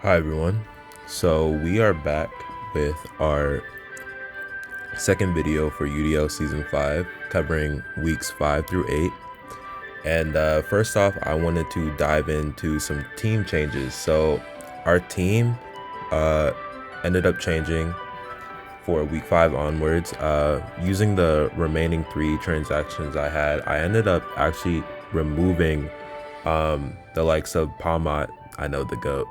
Hi everyone. So we are back with our second video for UDL Season 5, covering weeks 5 through 8. And first off, I wanted to dive into some team changes. So our team uh, ended up changing for week 5 onwards. Using the remaining 3 transactions I ended up actually removing the likes of Palmat. I know, the GOAT.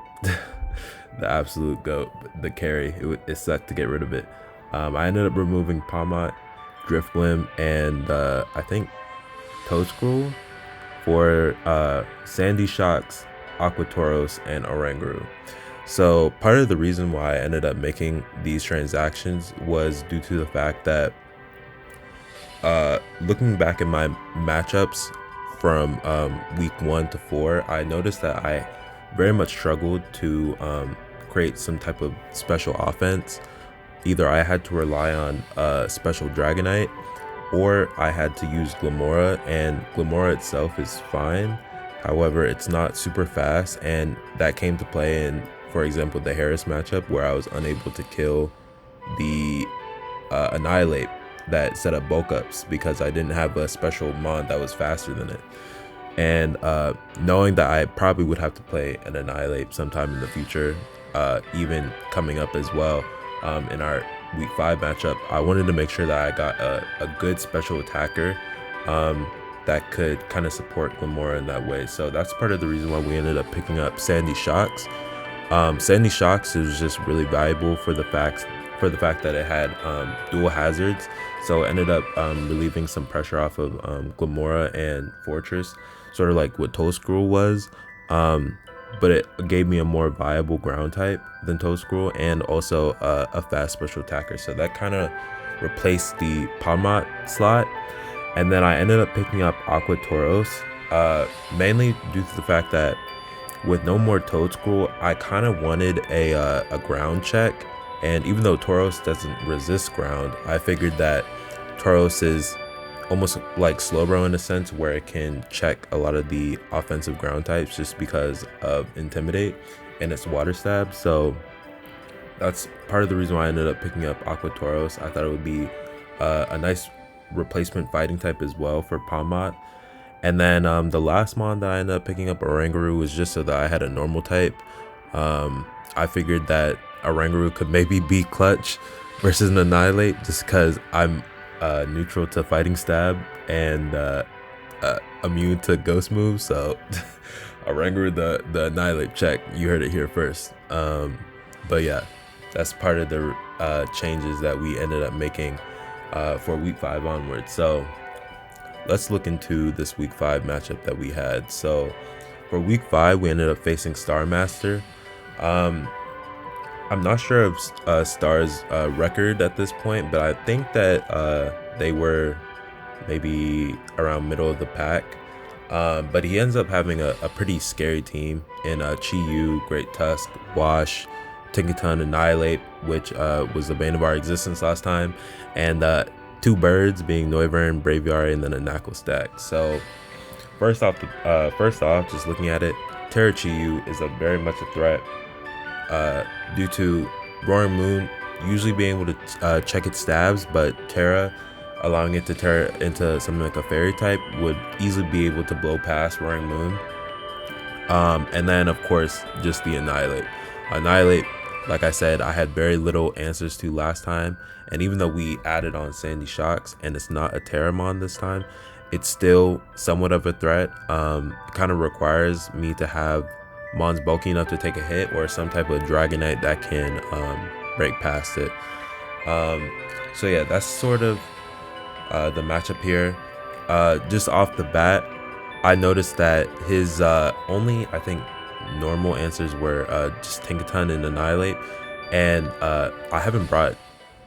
The absolute GOAT, the carry. It sucked to get rid of it. I ended up removing Palmat, Driftblim, and I think Toadskrull for Sandy Shocks, Aquatoros, and Oranguru. So part of the reason why I ended up making these transactions was due to the fact that looking back at my matchups from week 1 to 4, I noticed that I very much struggled to create some type of special offense. Either I had to rely on special Dragonite, or I had to use Glamora, and Glamora itself is fine. However, it's not super fast, and that came to play in, for example, the Harris matchup, where I was unable to kill the Annihilate that set up bulk ups because I didn't have a special MON that was faster than it. And knowing that I probably would have to play an Annihilate sometime in the future, even coming up as well in our week 5 matchup, I wanted to make sure that I got a good special attacker that could kind of support Glamora in that way. So that's part of the reason why we ended up picking up Sandy Shocks. Sandy Shocks is just really valuable for the fact that it had dual hazards, so it ended up relieving some pressure off of Glamora and Fortress, sort of like what Toadskrull was, but it gave me a more viable ground type than Toadskrull, and also a fast special attacker, so that kind of replaced the Palmat slot. And then I ended up picking up Aquatoros, mainly due to the fact that with no more Toadskrull, I kind of wanted a ground check. And even though Tauros doesn't resist ground, I figured that Tauros is almost like Slowbro in a sense, where it can check a lot of the offensive ground types just because of Intimidate and its Water Stab. So that's part of the reason why I ended up picking up Aquatoros. I thought it would be a nice replacement fighting type as well for Palmat. And then the last mon that I ended up picking up, Oranguru, was just so that I had a normal type. I figured that Oranguru could maybe be clutch versus an Annihilate, just because I'm neutral to Fighting Stab and immune to Ghost moves. So Oranguru, the Annihilate check. You heard it here first. But yeah, that's part of the changes that we ended up making for week 5 onwards. So let's look into this week 5 matchup that we had. So for week 5, we ended up facing Star Master. I'm not sure of Star's record at this point, but I think that they were maybe around middle of the pack. But he ends up having a pretty scary team in Chi-Yu, Great Tusk, Wash, Tinkaton, Annihilate, which was the bane of our existence last time, and 2 birds being Noivern, Braviary, and then a Knuckle stack. So first off, just looking at it, Terra Chi-Yu is very much a threat due to Roaring Moon usually being able to check its stabs, but Terra allowing it to Terra into something like a fairy type would easily be able to blow past Roaring Moon. And then of course just the Annihilate, like I said, I had very little answers to last time, and even though we added on Sandy Shocks and it's not a Terramon this time, it's still somewhat of a threat. It kind of requires me to have Mons bulky enough to take a hit, or some type of Dragonite that can break past it. So yeah, that's sort of the matchup here. Just off the bat, I noticed that his only, I think, normal answers were just Tinkaton and Annihilate, and I haven't brought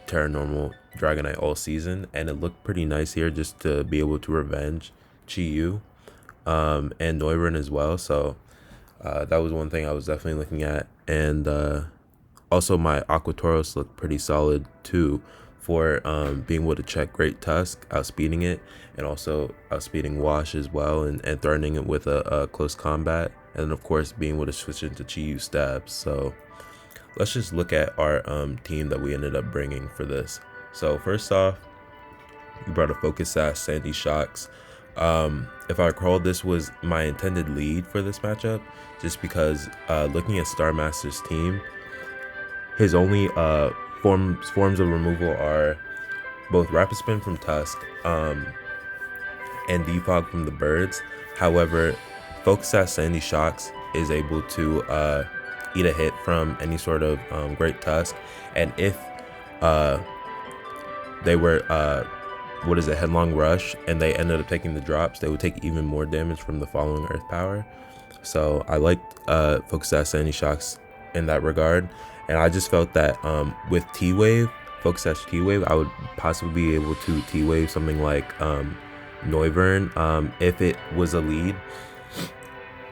Terra Normal Dragonite all season, and it looked pretty nice here just to be able to revenge Chi-Yu and Noivern as well. So that was one thing I was definitely looking at, and also my Aquatoros looked pretty solid too, for being able to check Great Tusk, outspeeding it, and also outspeeding Wash as well, and threatening it with a close combat and of course being able to switch into Chi stabs. So let's just look at our team that we ended up bringing for this. So first off, we brought a Focus Sash Sandy Shocks. If I recall, this was my intended lead for this matchup, just because looking at Star Master's team, his only forms of removal are both Rapid Spin from Tusk and Defog from the Birds. However, Focus Sash Sandy Shocks is able to eat a hit from any sort of Great Tusk, and if they were Headlong Rush, and they ended up taking the drops, they would take even more damage from the following Earth Power. So I liked Focus Sash Sandy Shocks in that regard, and I just felt that with T-Wave, Focus Sash T-Wave, I would possibly be able to T-Wave something like Noivern if it was a lead.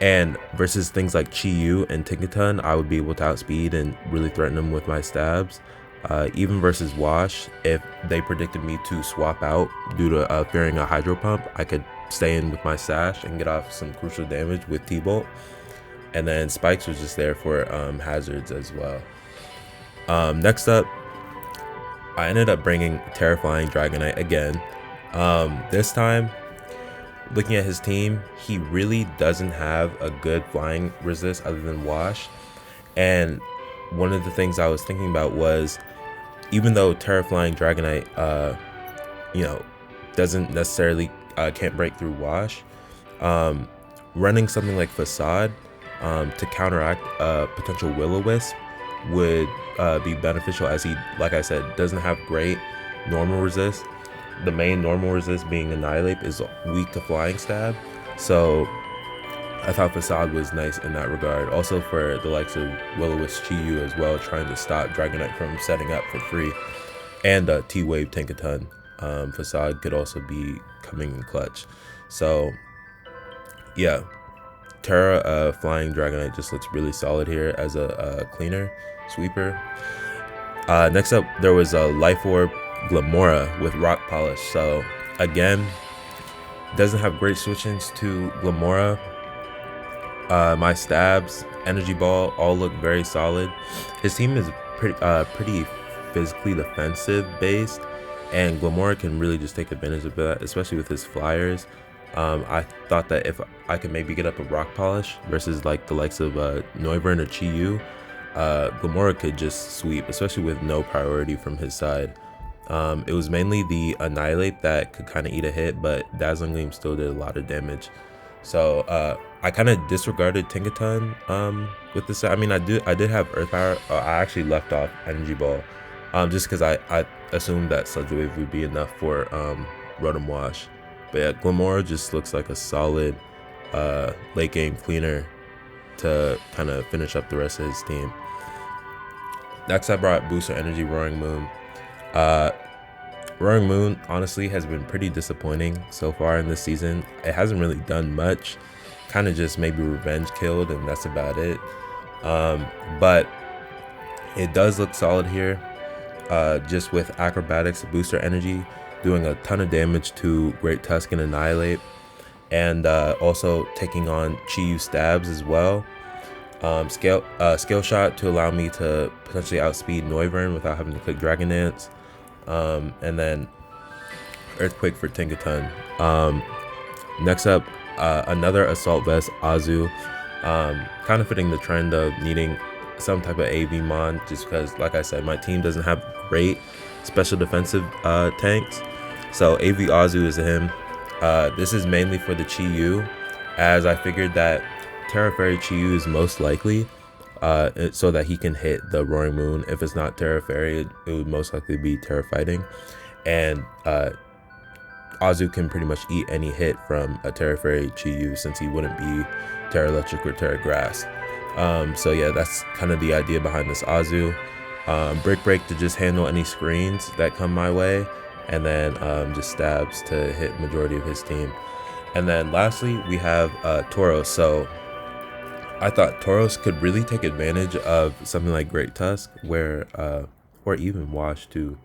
And versus things like Chi-Yu and Tinkaton, I would be able to outspeed and really threaten them with my stabs. Even versus Wash, if they predicted me to swap out due to fearing a Hydro Pump, I could stay in with my Sash and get off some crucial damage with T-Bolt. And then Spikes was just there for hazards as well. Next up, I ended up bringing Terrifying Dragonite again. This time, looking at his team, he really doesn't have a good flying resist other than Wash. And one of the things I was thinking about was, even though Terrifying Dragonite, doesn't necessarily can't break through Wash, running something like Facade to counteract potential Will-O-Wisp would be beneficial, as he, like I said, doesn't have great normal resist. The main normal resist being Annihilate is weak to Flying Stab, so I thought Facade was nice in that regard. Also for the likes of Will-O-Wisp Chi-Yu as well, trying to stop Dragonite from setting up for free, and T-Wave Tinkaton. Facade could also be coming in clutch. So yeah, Terra Flying Dragonite just looks really solid here as a cleaner sweeper. Next up, there was a Life Orb Glamora with Rock Polish. So again, doesn't have great switch-ins to Glamora. My stabs, Energy Ball, all look very solid. His team is pretty physically defensive based, and Glamora can really just take advantage of that, especially with his flyers. I thought that if I could maybe get up a Rock Polish versus like the likes of Noivern or Chi-Yu, Glamora could just sweep, especially with no priority from his side. It was mainly the Annihilate that could kind of eat a hit, but Dazzling Gleam still did a lot of damage. So I kind of disregarded Tinkaton with this. I mean, I did have Earth Power. I actually left off Energy Ball just because I assumed that Sludge Wave would be enough for Rotom Wash. But yeah, Glamora just looks like a solid late game cleaner to kind of finish up the rest of his team. Next, I brought Booster Energy Roaring Moon. Roaring Moon honestly has been pretty disappointing so far in this season. It hasn't really done much, kind of just maybe revenge killed, and that's about it. But it does look solid here, just with Acrobatics, Booster Energy, doing a ton of damage to Great Tusk and Annihilate, and also taking on Chi-Yu stabs as well. Scale Shot to allow me to potentially outspeed Noivern without having to click Dragon Dance. And then Earthquake for Tinkaton. Next up, another Assault Vest, Azu. Kind of fitting the trend of needing some type of AV Mon, just because, like I said, my team doesn't have great special defensive tanks. So AV Azu is him. This is mainly for the Chi-Yu, as I figured that Terra Fairy Chi-Yu is most likely, so that he can hit the Roaring Moon. If it's not Terra Fairy, it would most likely be Terra Fighting. And Azu can pretty much eat any hit from a Terra Fairy Chi-Yu, since he wouldn't be Terra Electric or Terra Grass. So yeah, that's kind of the idea behind this Azu. Brick Break to just handle any screens that come my way, and then just stabs to hit majority of his team. And then lastly, we have Tauros. So I thought Tauros could really take advantage of something like Great Tusk, where or even Wash too,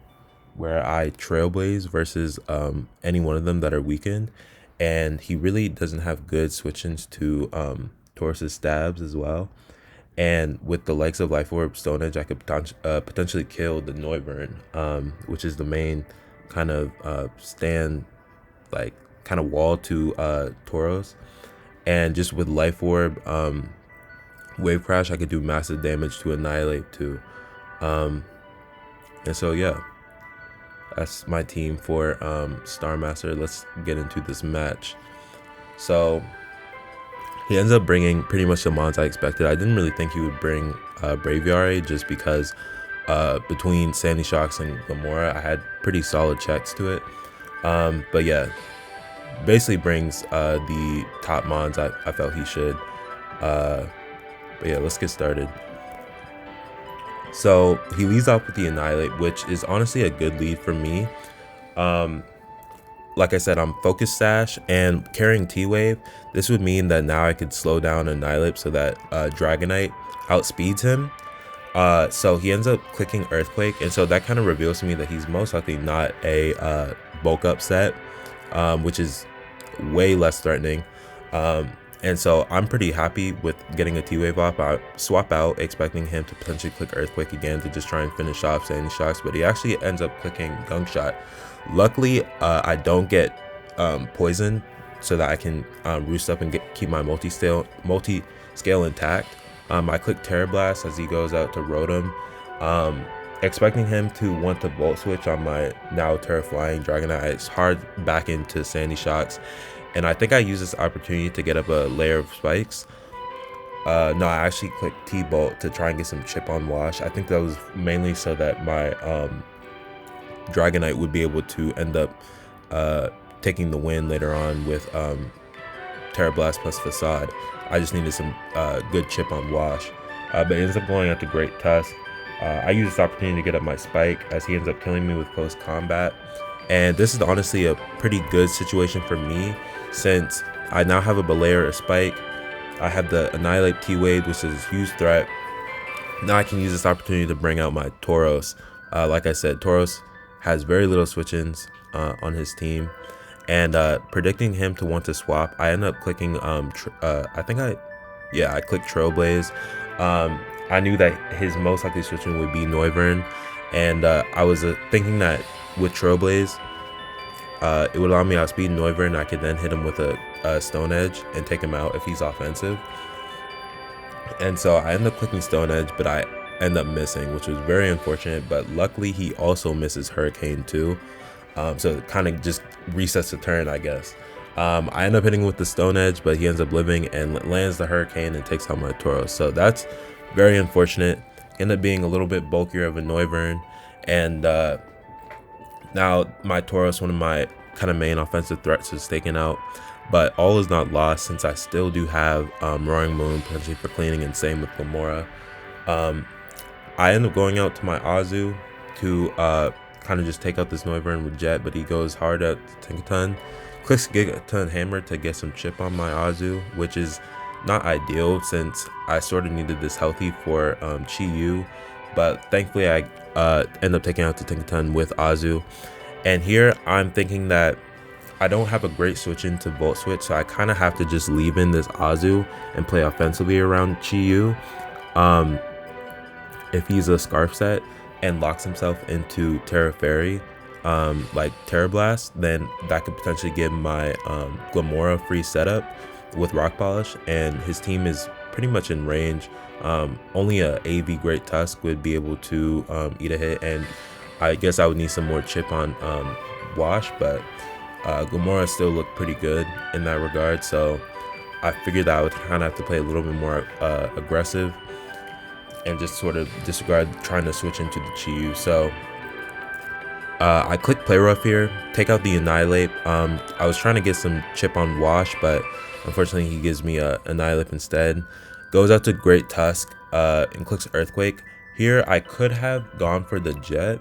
where I Trailblaze versus any one of them that are weakened, and he really doesn't have good switch-ins to Taurus's stabs as well. And with the likes of Life Orb, Stone Edge, I could potentially kill the Noivern, which is the main kind of stand, like kind of wall to Tauros. And just with Life Orb, Wave Crash, I could do massive damage to Annihilate too. And so yeah, that's my team for Star Master. Let's get into this match. So he ends up bringing pretty much the mons I expected. I didn't really think he would bring Braviary just because between Sandy Shocks and Gamora, I had pretty solid checks to it. But yeah, basically brings the top mons I felt he should. But yeah, let's get started. So he leads off with the Annihilate, which is honestly a good lead for me. Like I said, I'm Focus Sash and carrying T-Wave. This would mean that now I could slow down Annihilate so that Dragonite outspeeds him. So he ends up clicking Earthquake, and so that kind of reveals to me that he's most likely not a bulk up set, which is way less threatening. And so I'm pretty happy with getting a T-Wave off. I swap out expecting him to potentially click Earthquake again to just try and finish off Sandy Shocks, but he actually ends up clicking Gunk Shot. Luckily, I don't get poisoned so that I can roost up and keep my multi-scale intact. I click Terra Blast as he goes out to Rotom, expecting him to want to Volt Switch on my now Terra Flying Dragonite. It's hard back into Sandy Shocks, and I think I use this opportunity to get up a layer of spikes. No, I actually clicked T-Bolt to try and get some chip on Wash. I think that was mainly so that my Dragonite would be able to end up taking the win later on with Terra Blast plus Facade. I just needed some good chip on Wash, but it ends up going out to Great Tusk. I use this opportunity to get up my Spike as he ends up killing me with close combat, and this is honestly a pretty good situation for me since I now have a Belayer, a Spike. I have the Annihilate T-Wave, which is a huge threat. Now I can use this opportunity to bring out my Tauros. Like I said, Tauros has very little switch-ins on his team, and predicting him to want to swap, I end up clicking I clicked Trailblaze. I knew that his most likely switch-in would be Noivern, and I was thinking that with Trailblaze it would allow me to outspeed Noivern. I could then hit him with a Stone Edge and take him out if he's offensive. And so I ended up clicking Stone Edge, but I end up missing, which was very unfortunate. But luckily he also misses Hurricane too, so it kind of just resets the turn, I guess. I end up hitting with the Stone Edge, but he ends up living and lands the Hurricane and takes out my Tauros. So that's very unfortunate. End up being a little bit bulkier of a Noivern, and now my Tauros, one of my kind of main offensive threats, is taken out. But all is not lost since I still do have Roaring Moon potentially for cleaning, and same with Gamora. I end up going out to my Azu to kind of just take out this Noivern with Jet, but he goes hard at Tinkaton. Clicks Gigaton Hammer to get some chip on my Azu, which is not ideal since I sort of needed this healthy for Chi-Yu. But thankfully I end up taking out the Tinkaton with Azu. And here I'm thinking that I don't have a great switch into Volt Switch, so I kind of have to just leave in this Azu and play offensively around Chi-Yu. If he's a Scarf set and locks himself into Terra Fairy, like Terra Blast, then that could potentially give my Gamora free setup with Rock Polish, and his team is pretty much in range. Only a AV Great Tusk would be able to eat a hit, and I guess I would need some more chip on Wash, but Gamora still looked pretty good in that regard, so I figured that I would kind of have to play a little bit more aggressive and just sort of disregard trying to switch into the Chi-Yu. So I click Play Rough here, take out the Annihilate. I was trying to get some chip on Wash, but unfortunately he gives me a Annihilate instead. Goes out to Great Tusk and clicks Earthquake. Here I could have gone for the Jet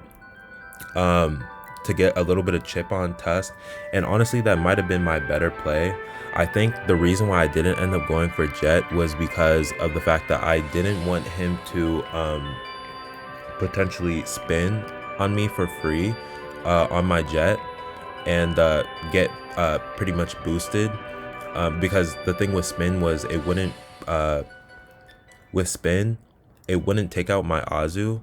to get a little bit of chip on Tusk, and honestly that might have been my better play. I think the reason why I didn't end up going for Jet was because of the fact that I didn't want him to potentially spin on me for free on my Jet and get pretty much boosted, because the thing with spin was it wouldn't spin, it wouldn't take out my Azu,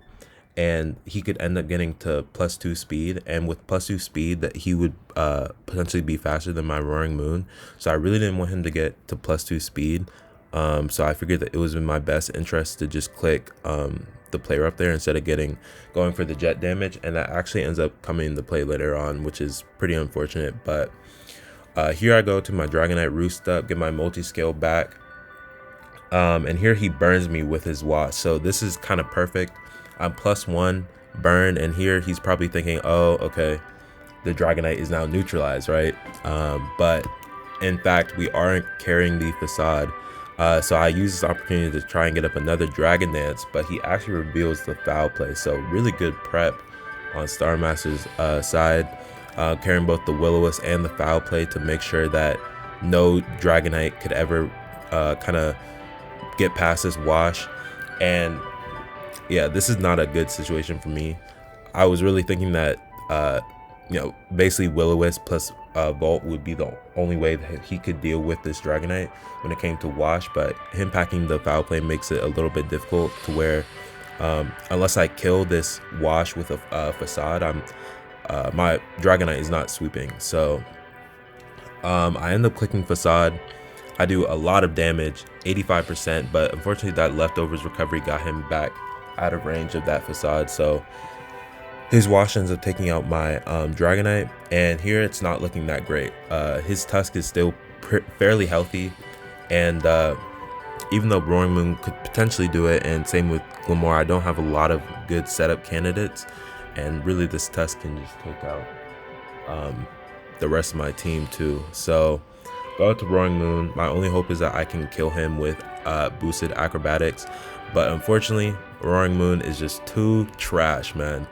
and he could end up getting to +2 speed, and with +2 speed that he would potentially be faster than my Roaring Moon. So I really didn't want him to get to +2 speed. So I figured that it was in my best interest to just click the player up there instead of going for the jet damage, and that actually ends up coming into play later on, which is pretty unfortunate. But here I go to my Dragonite Roost up, get my multi-scale back, and here he burns me with his Wasp. So this is kind of perfect. I'm +1 burn, and here he's probably thinking, oh, okay, the Dragonite is now neutralized, right? But in fact, we aren't carrying the Facade. So I use this opportunity to try and get up another Dragon Dance, but he actually reveals the Foul Play. So really good prep on Star Master's side, carrying both the Will-O-Wisp and the Foul Play to make sure that no Dragonite could ever kind of get past this wash. And yeah, this is not a good situation for me. I was really thinking that basically Will-O-Wisp plus Volt would be the only way that he could deal with this Dragonite when it came to wash, but him packing the Foul Play makes it a little bit difficult to where unless I kill this wash with a Facade, my Dragonite is not sweeping. So I end up clicking Facade. I do a lot of damage, 85%, but unfortunately that leftovers recovery got him back out of range of that Facade. So his wash ends up taking out my Dragonite, and here it's not looking that great. His Tusk is still fairly healthy, and even though Roaring Moon could potentially do it, and same with Glimmora, I don't have a lot of good setup candidates, and really this Tusk can just take out the rest of my team too. So go out to Roaring Moon. My only hope is that I can kill him with boosted acrobatics, but unfortunately Roaring Moon is just too trash, man.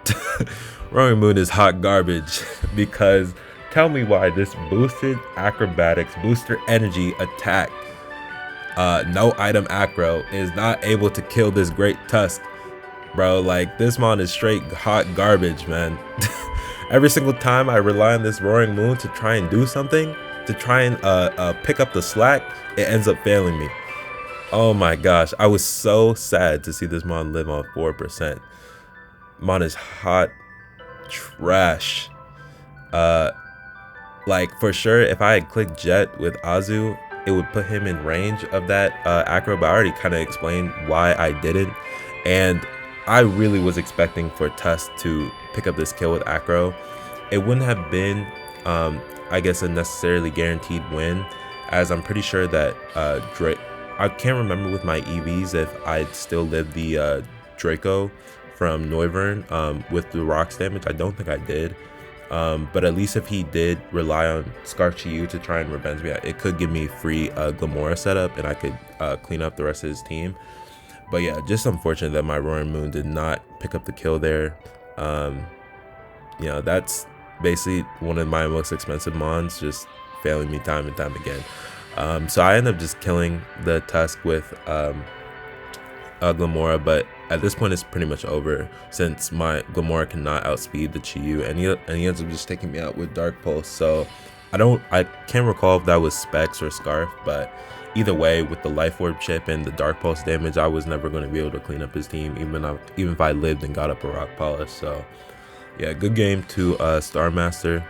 Roaring Moon is hot garbage because tell me why this boosted acrobatics, booster energy attack, no item acro is not able to kill this great Tusk, bro. Like, this mon is straight hot garbage, man. Every single time I rely on this Roaring Moon to try and do something, to try and pick up the slack, it ends up failing me. Oh my gosh, I was so sad to see this mon live on 4%. Mon is hot trash. Like, for sure, if I had clicked Jet with Azu, it would put him in range of that acro, but I already kind of explained why I didn't. And I really was expecting for Tusk to pick up this kill with acro. It wouldn't have been, I guess, a necessarily guaranteed win, as I'm pretty sure that I can't remember with my EVs if I'd still lived the Draco from Noivern with the rocks damage. I don't think I did. But at least if he did rely on Scarf Chiyu to try and revenge me, it could give me free Glimmora setup, and I could clean up the rest of his team. But yeah, just unfortunate that my Roaring Moon did not pick up the kill there. That's basically one of my most expensive mons, just failing me time and time again. So I end up just killing the Tusk with Glimmora, but at this point it's pretty much over since my Glimmora cannot outspeed the Chiyu, and he ends up just taking me out with Dark Pulse. So I can't recall if that was Specs or Scarf, but either way, with the Life Orb chip and the Dark Pulse damage, I was never going to be able to clean up his team, even if I lived and got up a Rock Polish. So yeah, good game to Star Master.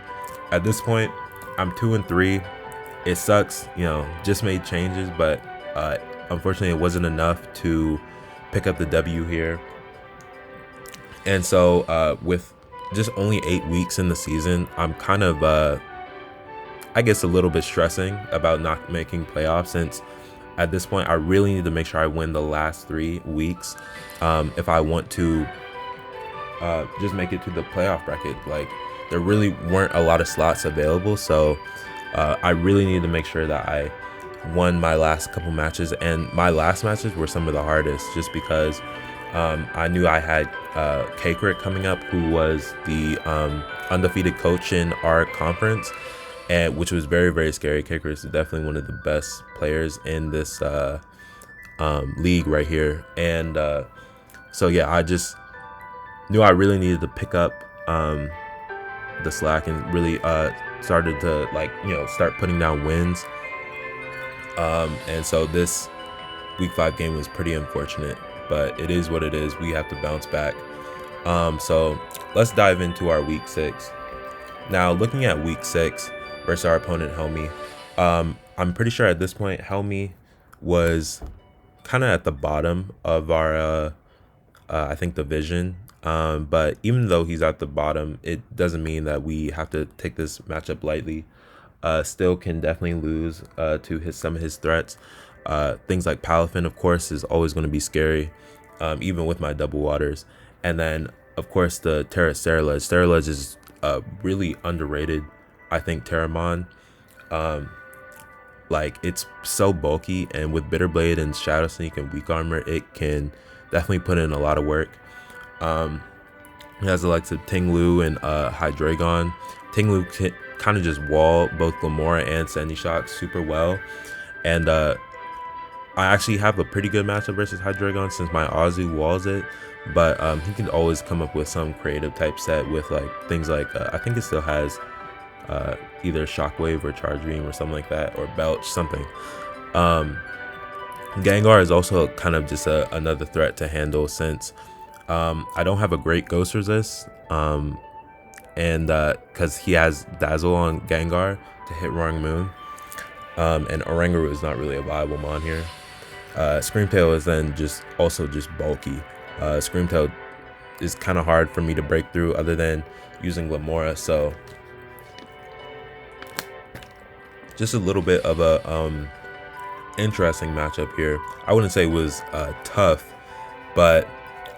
At this point, I'm 2-3. It sucks, just made changes, but unfortunately it wasn't enough to pick up the W here. And so with just only 8 weeks in the season, I'm kind of I guess a little bit stressing about not making playoffs, since at this point I really need to make sure I win the last 3 weeks if I want to just make it to the playoff bracket. Like, there really weren't a lot of slots available, so I really need to make sure that I won my last couple matches, and my last matches were some of the hardest, just because I knew I had Kakrit coming up, who was the undefeated coach in our conference, and which was very, very scary. Kakrit is definitely one of the best players in this league right here, and so yeah, I just knew I really needed to pick up the slack and really started to start putting down wins. And so this week 5 game was pretty unfortunate, but it is what it is. We have to bounce back. So let's dive into our week 6. Now, looking at week 6 versus our opponent Helmi, I'm pretty sure at this point Helmi was kind of at the bottom of our I think division. But even though he's at the bottom, it doesn't mean that we have to take this matchup lightly. Still can definitely lose to some of his threats. Things like Palafin, of course, is always going to be scary, even with my double waters. And then, of course, the Terra Ceruledge. Ceruledge is really underrated, I think, Terramon. Like, it's so bulky, and with Bitterblade and Shadow Sneak and Weak Armor, it can definitely put in a lot of work. He has the likes of Tinglu and Hydreigon. Tinglu can kind of just wall both Glamora and Sandy Shock super well. And I actually have a pretty good matchup versus Hydreigon since my Azu walls it. But he can always come up with some creative type set with like things like, I think it still has either Shockwave or Charge Beam or something like that, or Belch, something. Gengar is also kind of just another threat to handle since I don't have a great Ghost Resist, and because he has Dazzle on Gengar to hit Roaring Moon, and Oranguru is not really a viable mon here. Screamtail is then just bulky. Screamtail is kind of hard for me to break through other than using Glamora, so just a little bit of a interesting matchup here. I wouldn't say it was tough, but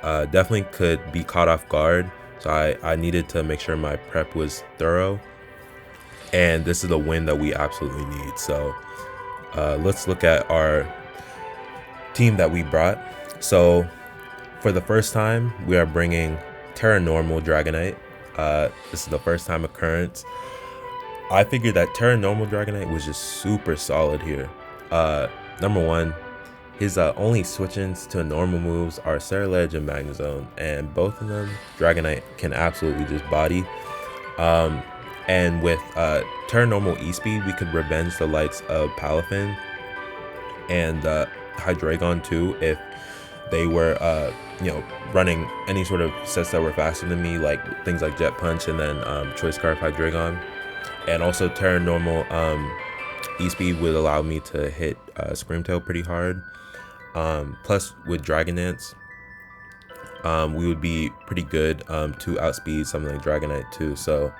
definitely could be caught off guard. So I needed to make sure my prep was thorough, and this is a win that we absolutely need. So let's look at our team that we brought. So for the first time, we are bringing Terra Normal Dragonite. This is the first time occurrence. I figured that Terra Normal Dragonite was just super solid here. Number one, his only switch-ins to normal moves are Ceruledge and Magnezone, and both of them Dragonite can absolutely just body. And with Terra Normal E-Speed, we could revenge the likes of Palafin and Hydreigon too if they were running any sort of sets that were faster than me, like things like Jet Punch and then Choice Scarf Hydreigon. And also Terra Normal E-Speed would allow me to hit Screamtail pretty hard. Plus with Dragon Dance, we would be pretty good to outspeed something like Dragonite too. So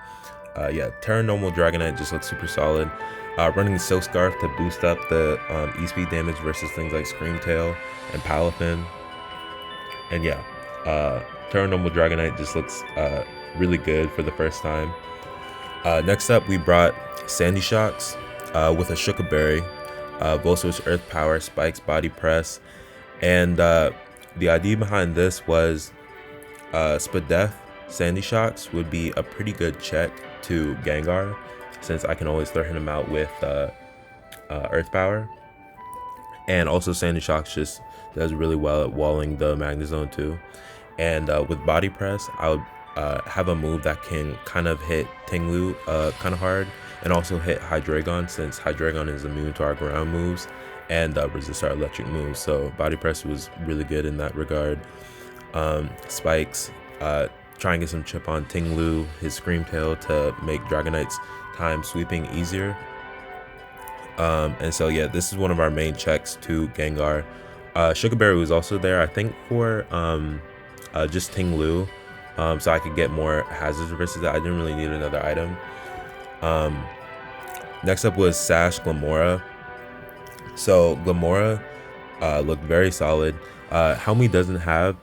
yeah, Terra Normal Dragonite just looks super solid. Running Silk Scarf to boost up the E-Speed damage versus things like Screamtail and Palafin. And yeah, Terra Normal Dragonite just looks really good for the first time. Next up, we brought Sandy Shocks with a Shuka Berry, Volswitch Earth Power, Spikes, Body Press, and the idea behind this was Spadef Sandy Shocks would be a pretty good check to Gengar, since I can always throw him out with Earth Power, and also Sandy Shocks just does really well at walling the Magnezone too. And with Body Press, I would have a move that can kind of hit Tinglu kind of hard, and also hit Hydreigon, since Hydreigon is immune to our ground moves and resist our electric moves. So Body Press was really good in that regard. Spikes, try and get some chip on Tinglu, his Screamtail, to make Dragonite's time sweeping easier. And so yeah, this is one of our main checks to Gengar. Sugar Berry was also there, I think, for just Tinglu. So I could get more hazards versus that. I didn't really need another item. Next up was Sash Glamora. So Glamora looked very solid. Helmi doesn't have,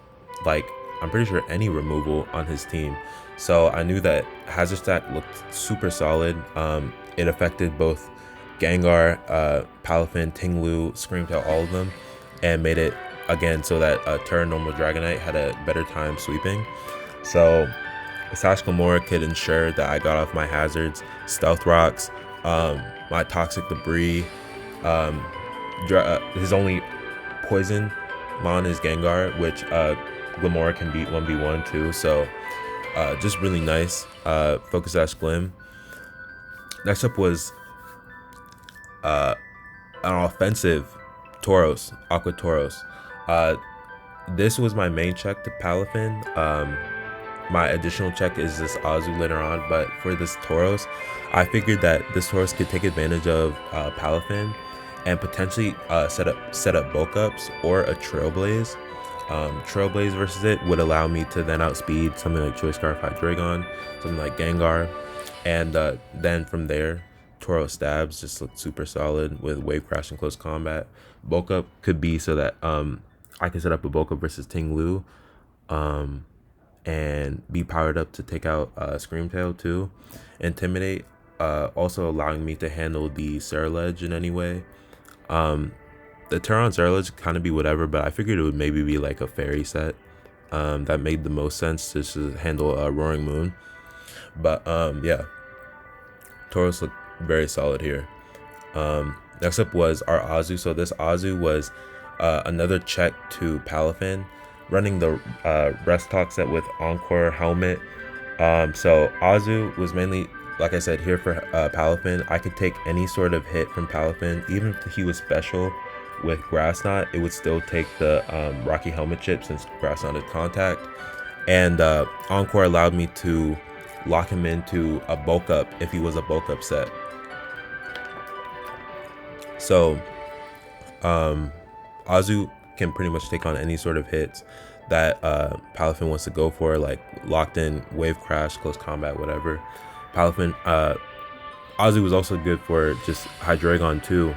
like, I'm pretty sure any removal on his team. So I knew that Hazard Stack looked super solid. It affected both Gengar, Palafin, Tinglu, Screamtail, all of them, and made it, again, so that Terra Normal Dragonite had a better time sweeping. So Sash Glamora could ensure that I got off my hazards, Stealth Rocks, my Toxic Debris. His only poison mon is Gengar, which Glamora can beat 1v1 too. So just really nice. Focus Sash Glim. Next up was an offensive Tauros, Aqua Tauros. Uh, this was my main check to Palafin. My additional check is this Azu later on, but for this Tauros, I figured that this Tauros could take advantage of Palafin and potentially set up bulk ups or a Trailblaze. Trailblaze versus it would allow me to then outspeed something like Choice Scarf Hydreigon, something like Gengar, and then from there, Tauros stabs just looked super solid with Wave Crash and close combat. Bulk up could be so that I can set up a bulk up versus Ting Lu, and be powered up to take out Screamtail too. Intimidate, also allowing me to handle the Ceruledge in any way. The Terran Ceruledge kind of be whatever, but I figured it would maybe be like a fairy set. That made the most sense just to handle Roaring Moon. But yeah, Tauros looked very solid here. Next up was our Azu. So this Azu was another check to Palafin, running the Rest Talk set with Encore Helmet. So Azu was mainly, like I said, here for Palafin. I could take any sort of hit from Palafin, even if he was special with Grass Knot, it would still take the Rocky Helmet chip since Grass Knot had contact. And Encore allowed me to lock him into a bulk up if he was a bulk up set. So Azu can pretty much take on any sort of hits that Palafin wants to go for, like locked in, Wave Crash, close combat, whatever. Palafin, Azu was also good for just Hydreigon too,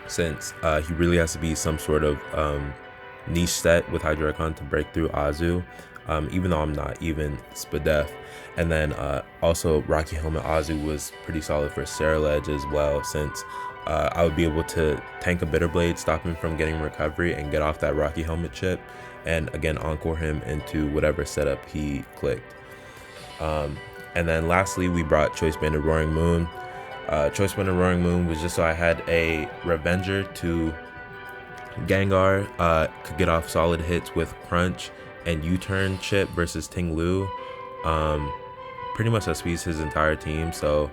since he really has to be some sort of niche set with Hydreigon to break through Azu, even though I'm not even Spadef. And then also Rocky Helmet Azu was pretty solid for Ceruledge as well, since I would be able to tank a Bitter Blade, stop him from getting recovery, and get off that Rocky Helmet chip, and again encore him into whatever setup he clicked. And then lastly, we brought Choice Banded Roaring Moon. Choice Banded Roaring Moon was just so I had a Revenger to Gengar, could get off solid hits with Crunch and U-turn chip versus Ting Lu. Pretty much that speeds his entire team, so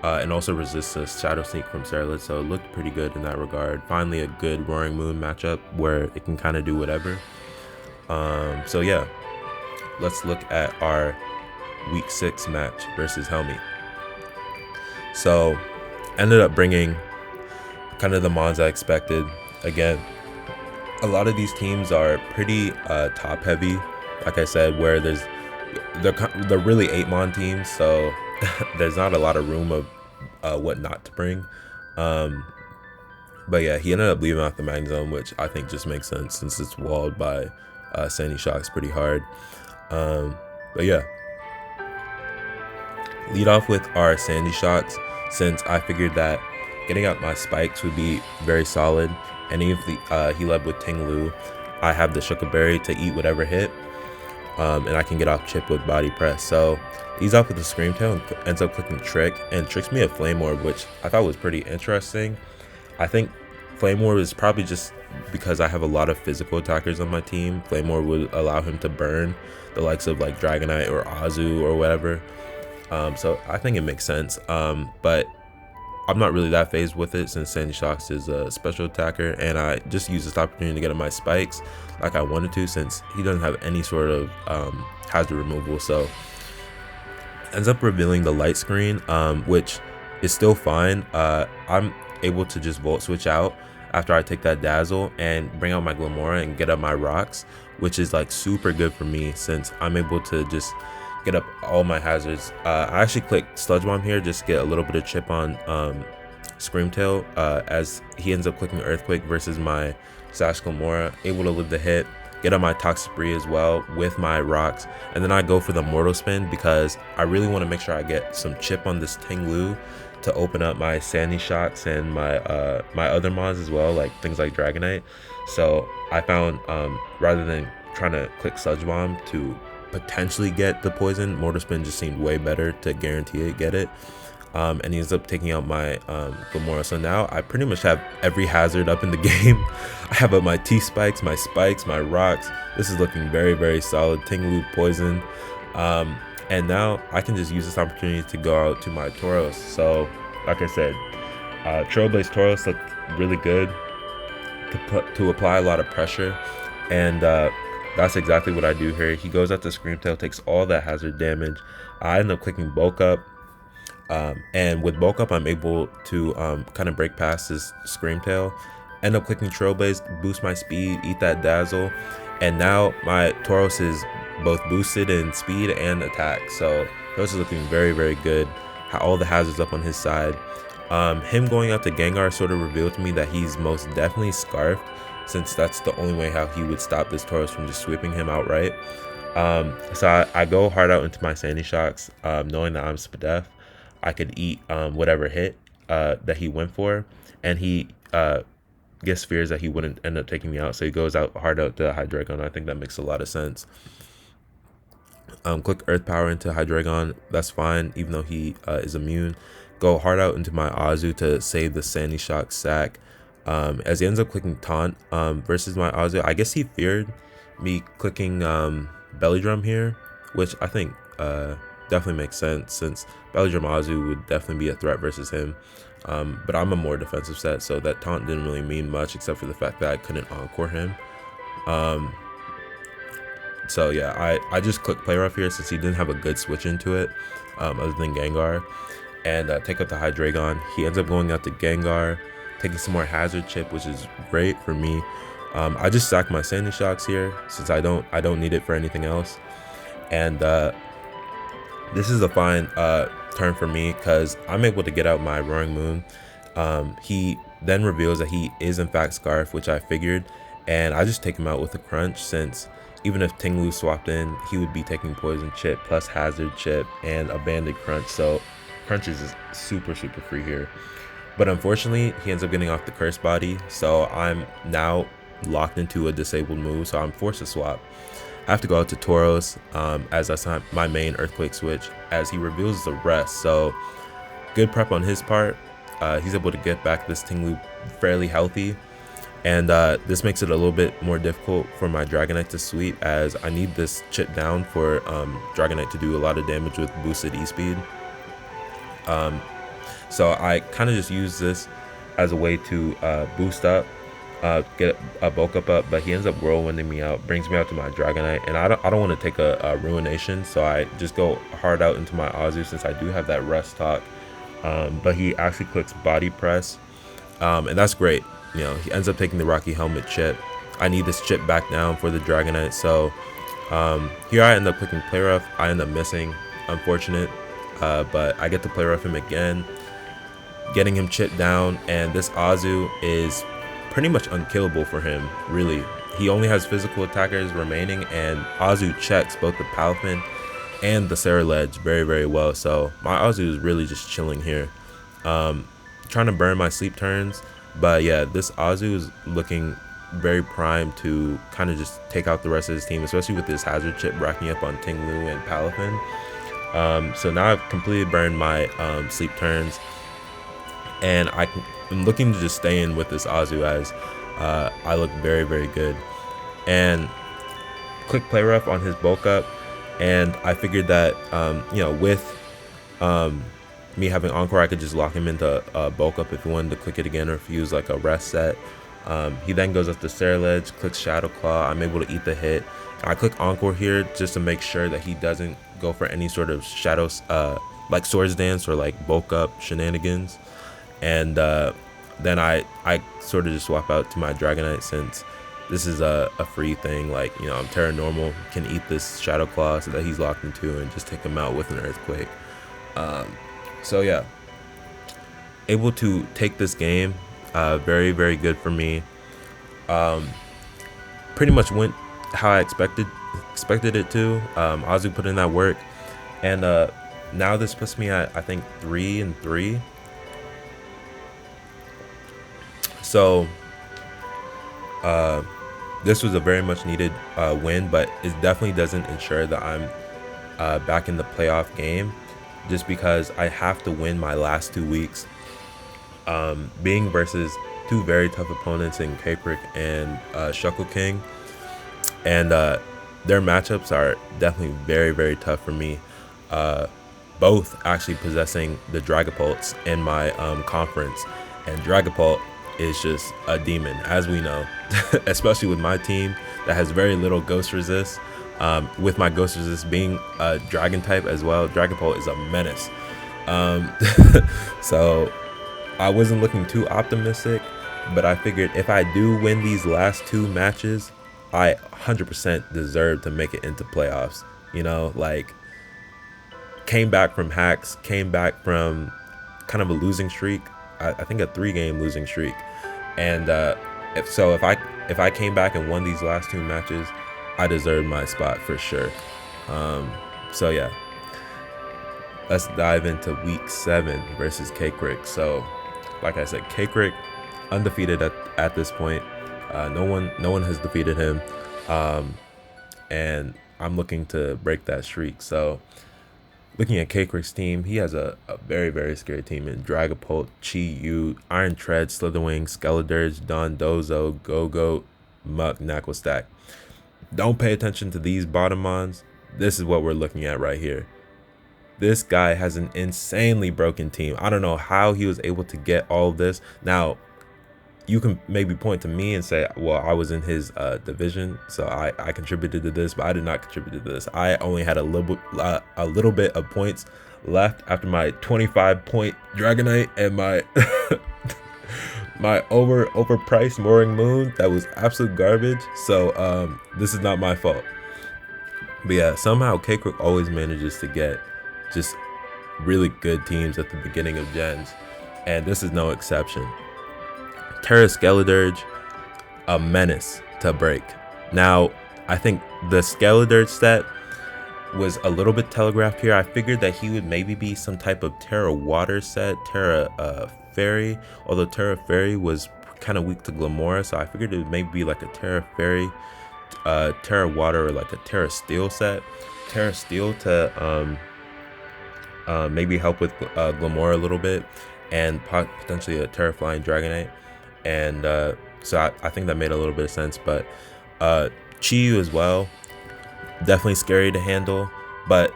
and also resists a Shadow Sneak from Ceruledge, so it looked pretty good in that regard. Finally a good Roaring Moon matchup where it can kind of do whatever. So yeah, let's look at our week 6 match versus Helmi. So ended up bringing kind of the mons I expected. Again, a lot of these teams are pretty top heavy, like I said, where they're really 8 mon teams, so there's not a lot of room of what not to bring. But yeah, he ended up leaving out the Mag Zone, which I think just makes sense since it's walled by Sandy Shocks pretty hard. But yeah, lead off with our Sandy Shocks, since I figured that getting out my spikes would be very solid, and even if he led with Ting Lu, I have the Shuka Berry to eat whatever hit, and I can get off chip with Body Press. So he's off with the Screamtail and ends up clicking Trick, and tricks me a Flame Orb, which I thought was pretty interesting. I think Flame Orb is probably just because I have a lot of physical attackers on my team. Flame Orb would allow him to burn the likes of like Dragonite or Azu or whatever. So I think it makes sense, but I'm not really that phased with it since Sandy Shocks is a special attacker, and I just used this opportunity to get on my spikes like I wanted to, since he doesn't have any sort of hazard removal. So ends up revealing the light screen, which is still fine. I'm able to just Volt Switch out after I take that Dazzle and bring out my Glamora and get up my rocks, which is like super good for me since I'm able to just get up all my hazards. I actually clicked Sludge Bomb here just to get a little bit of chip on Screamtail, as he ends up clicking Earthquake versus my Sash Glamora, able to live the hit, get on my Toxic Spree as well with my rocks, and then I go for the Mortal Spin because I really want to make sure I get some chip on this Ting Lu to open up my Sandy Shocks and my my other mods as well, like things like Dragonite. So I found rather than trying to click Sludge Bomb to potentially get the poison, Mortal Spin just seemed way better to guarantee it get it. And he ends up taking out my Glamora. So now I pretty much have every hazard up in the game. I have up my T-Spikes, my rocks. This is looking very, very solid. Ting Lu poison. And now I can just use this opportunity to go out to my Tauros. So like I said, Trailblaze Tauros looked really good. to apply a lot of pressure, and that's exactly what I do here. He goes out to Scream Tail, takes all that hazard damage. I end up clicking bulk up, and with bulk up, I'm able to kind of break past this Scream Tail, end up clicking Trailblaze, boost my speed, eat that dazzle, and now my Tauros is both boosted in speed and attack. So Tauros is looking very, very good. All the hazards up on his side. Him going out to Gengar sort of revealed to me that he's most definitely Scarfed, since that's the only way how he would stop this Tauros from just sweeping him outright. So I go hard out into my Sandy Shocks, knowing that I'm Spadef. I could eat whatever hit that he went for, and he gets fears that he wouldn't end up taking me out, so he goes out hard out to Hydreigon. I think that makes a lot of sense. Click Earth Power into Hydreigon, that's fine, even though he is immune. Go hard out into my Azu to save the Sandy Shock sack. As he ends up clicking Taunt versus my Azu, I guess he feared me clicking Belly Drum here, which I think definitely makes sense, since Belly Drum Azu would definitely be a threat versus him. But I'm a more defensive set, so that Taunt didn't really mean much, except for the fact that I couldn't Encore him. So yeah, I just clicked Play Rough here since he didn't have a good switch into it, other than Gengar, and take out the Hydreigon. He ends up going out to Gengar, taking some more Hazard Chip, which is great for me. I just sack my Sandy Shocks here since I don't need it for anything else, and this is a fine turn for me because I'm able to get out my Roaring Moon. He then reveals that he is in fact Scarf, which I figured, and I just take him out with a Crunch, since even if Tinglu swapped in, he would be taking Poison Chip plus Hazard Chip and a Banded Crunch, so Crunch is just super free here. But unfortunately, he ends up getting off the Curse Body, so I'm now locked into a disabled move, so I'm forced to swap. I have to go out to Tauros, as that's not my main Earthquake switch, as he reveals the rest, so good prep on his part. He's able to get back this Tinglu fairly healthy, and this makes it a little bit more difficult for my Dragonite to sweep, as I need this chip down for Dragonite to do a lot of damage with boosted E-Speed. So I kind of just use this as a way to boost up, get a bulk up, but he ends up whirlwinding me out, brings me out to my Dragonite, and I don't want to take a Ruination, so I just go hard out into my Azu since I do have that Rust Talk. But he actually clicks Body Press, and that's great. You know, he ends up taking the Rocky Helmet chip. I need this chip back down for the Dragonite, so here I end up clicking Play Rough. I end up missing, unfortunate, but I get to Play Rough him again, getting him chipped down, and this Azu is pretty much unkillable for him, really. He only has physical attackers remaining, and Azu checks both the Palafin and the Ceruledge very well, so my Azu is really just chilling here. Trying to burn my sleep turns, but yeah, this Azu is looking very primed to kind of just take out the rest of his team, especially with this Hazard Chip racking up on Tinglu and Palafin. So now I've completely burned my sleep turns, and I'm looking to just stay in with this Azu, as I look very good. And click Play Rough on his bulk up, and I figured that you know, with me having Encore, I could just lock him into bulk up if he wanted to click it again, or if he was like a rest set. He then goes up to Ceruledge, clicks Shadow Claw. I'm able to eat the hit. I click Encore here just to make sure that he doesn't go for any sort of shadows, like Swords Dance or like bulk up shenanigans. And then I sort of just swap out to my Dragonite, since this is a free thing. Like, you know, I'm Terra Normal, can eat this Shadow Claw so that he's locked into, and just take him out with an Earthquake. So yeah, able to take this game, very good for me. Pretty much went how I expected it to. Azu put in that work, and now this puts me at, I think, 3-3. So this was a very much needed win, but it definitely doesn't ensure that I'm back in the playoff game, just because I have to win my last 2 weeks, being versus two very tough opponents in Capric and Shuckle King, and their matchups are definitely very tough for me, both actually possessing the Dragapults in my conference. And Dragapult is just a demon, as we know, especially with my team that has very little ghost resist. With my ghost resist being a dragon type as well, Dragapult is a menace. Um, so I wasn't looking too optimistic, but I figured if I do win these last two matches, I 100% deserve to make it into playoffs. You know, like, came back from hacks, came back from kind of a losing streak. I think a 3-game losing streak, and if I came back and won these last two matches, I deserved my spot for sure. So yeah, let's dive into week 7 versus K-Crick. So, like I said, K-Crick undefeated at this point. No one has defeated him, and I'm looking to break that streak. So, looking at K-Crick's team, he has a very, very scary team in Dragapult, Chi-Yu, Iron Tread, Slitherwing, Skeledirge, Dondozo, Go-Go, Muck, Knuckle Stack. Don't pay attention to these bottom mons. This is what we're looking at right here. This guy has an insanely broken team. I don't know how he was able to get all of this. Now, you can maybe point to me and say, well, I was in his division, so I contributed to this, but I did not contribute to this. I only had a little bit of points left after my 25-point Dragonite and my my overpriced Mooring Moon that was absolute garbage. So this is not my fault. But yeah, somehow K-Crick always manages to get just really good teams at the beginning of gens, and this is no exception. Terra Skeledirge, a menace to break. Now, I think the Skeledirge set was a little bit telegraphed here. I figured that he would maybe be some type of Terra Water set, Terra Fairy, although Terra Fairy was kind of weak to Glamora, so I figured it would maybe be like a Terra Fairy, Terra Water, or like a Terra Steel set. Terra Steel to maybe help with Glamora a little bit, and potentially a Terra Flying Dragonite. And so I think that made a little bit of sense. But Chi-Yu as well, definitely scary to handle, but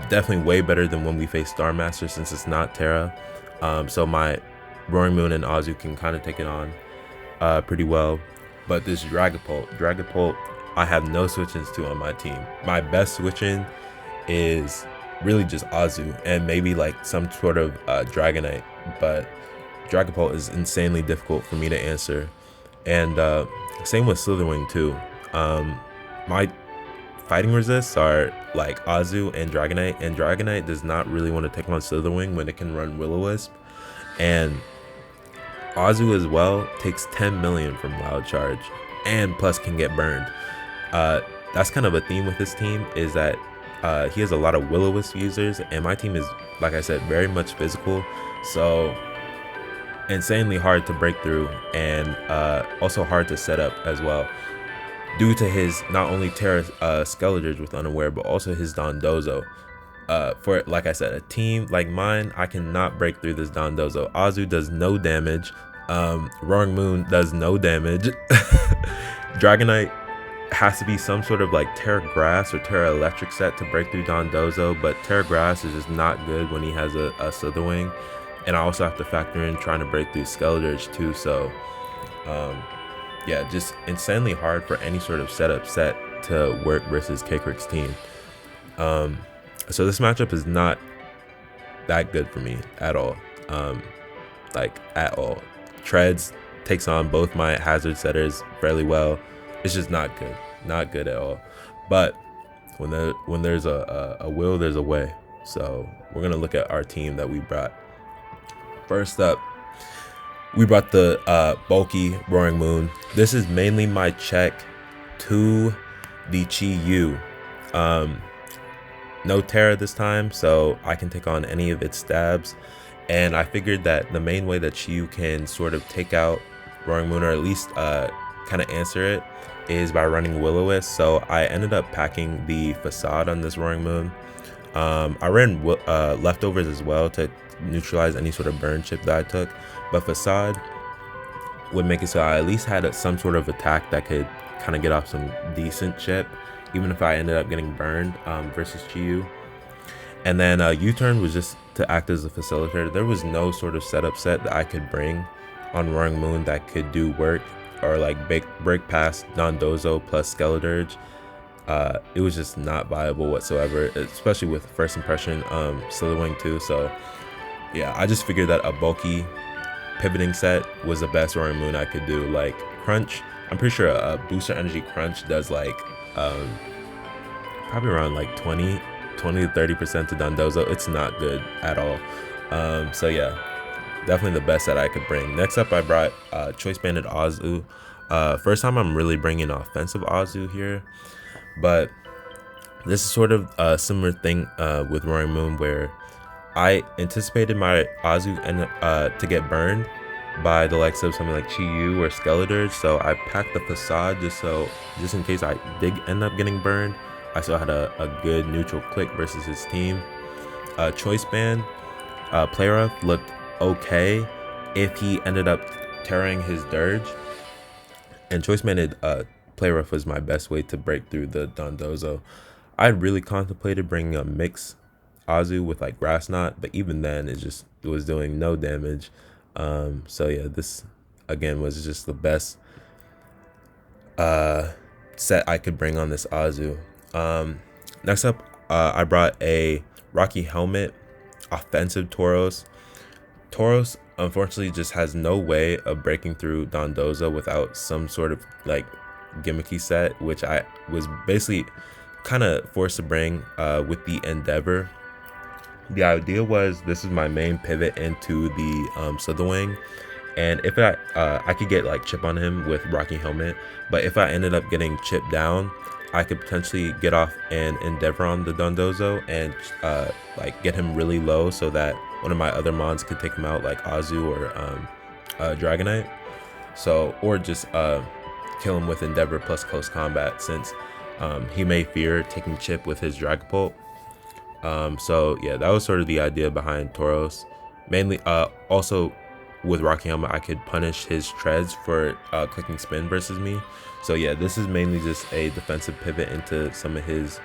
definitely way better than when we face Star Master, since it's not Terra. So my Roaring Moon and Azu can kind of take it on pretty well. But this Dragapult, I have no switch-ins to on my team. My best switch-in is really just Azu and maybe like some sort of Dragonite, but Dragapult is insanely difficult for me to answer. And same with Slitherwing too. My fighting resists are like Azu and Dragonite does not really want to take on Slitherwing when it can run Will-O-Wisp. And Azu as well takes 10 million from Wild Charge and plus can get burned. That's kind of a theme with this team, is that he has a lot of Will-O-Wisp users, and my team is, like I said, very much physical. So insanely hard to break through, and also hard to set up as well, due to his not only Terra Skeledirge with Unaware, but also his Dondozo. For, like I said, a team like mine, I cannot break through this Dondozo. Azu does no damage. Roaring Moon does no damage. Dragonite has to be some sort of like Terra Grass or Terra Electric set to break through Dondozo, but Terra Grass is just not good when he has a Slitherwing. And I also have to factor in trying to break through Skeledirge too. So yeah, just insanely hard for any sort of setup set to work versus K-Crick's team. So this matchup is not that good for me at all. Like at all. Treads takes on both my hazard setters fairly well. It's just not good at all. But when there's a will, there's a way. So we're gonna look at our team that we brought. First up, we brought the bulky Roaring Moon. This is mainly my check to the Chi-Yu. No Terra this time, so I can take on any of its stabs. And I figured that the main way that Chi-Yu can sort of take out Roaring Moon, or at least kind of answer it, is by running Will-O-Wisp. So I ended up packing the Facade on this Roaring Moon. I ran leftovers as well to neutralize any sort of burn chip that I took, but Facade would make it so I at least had some sort of attack that could kind of get off some decent chip, even if I ended up getting burned versus Chi-Yu. And then U-Turn was just to act as a facilitator. There was no sort of setup set that I could bring on Roaring Moon that could do work or like break past Dondozo plus Skeledirge. It was just not viable whatsoever, especially with first impression Slitherwing too. So yeah, I just figured that a bulky pivoting set was the best Roaring Moon I could do. Like Crunch, I'm pretty sure a Booster Energy Crunch does like probably around like 20 to 30% to Dondozo. It's not good at all. So yeah, definitely the best that I could bring. Next up, I brought Choice Banded Azu. First time I'm really bringing offensive Azu here, but this is sort of a similar thing with Roaring Moon, where I anticipated my Azu to get burned by the likes of something like Chi-Yu or Skeledirge, so I packed the Facade just in case I did end up getting burned, I still had a good neutral click versus his team. Choice Band, Playrough looked okay if he ended up tearing his Dirge, and Choice Banded Playrough was my best way to break through the Dondozo. I really contemplated bringing a mix Azu with like Grass Knot, but even then it was doing no damage. So yeah, this again was just the best set I could bring on this Azu. Next up, I brought a Rocky Helmet offensive Tauros. Tauros unfortunately just has no way of breaking through Dondozo without some sort of like gimmicky set, which I was basically kind of forced to bring with the Endeavor. The idea was this is my main pivot into the Slitherwing, and if I could get like chip on him with Rocky Helmet, but if I ended up getting chipped down, I could potentially get off an Endeavor on the Dondozo and like get him really low so that one of my other mons could take him out, like Azu or Dragonite. So, or just kill him with Endeavor plus close combat, since he may fear taking chip with his Dragapult. So yeah, that was sort of the idea behind Tauros. Mainly, also with Rocky Helmet, I could punish his treads for clicking spin versus me. So yeah, this is mainly just a defensive pivot into some of his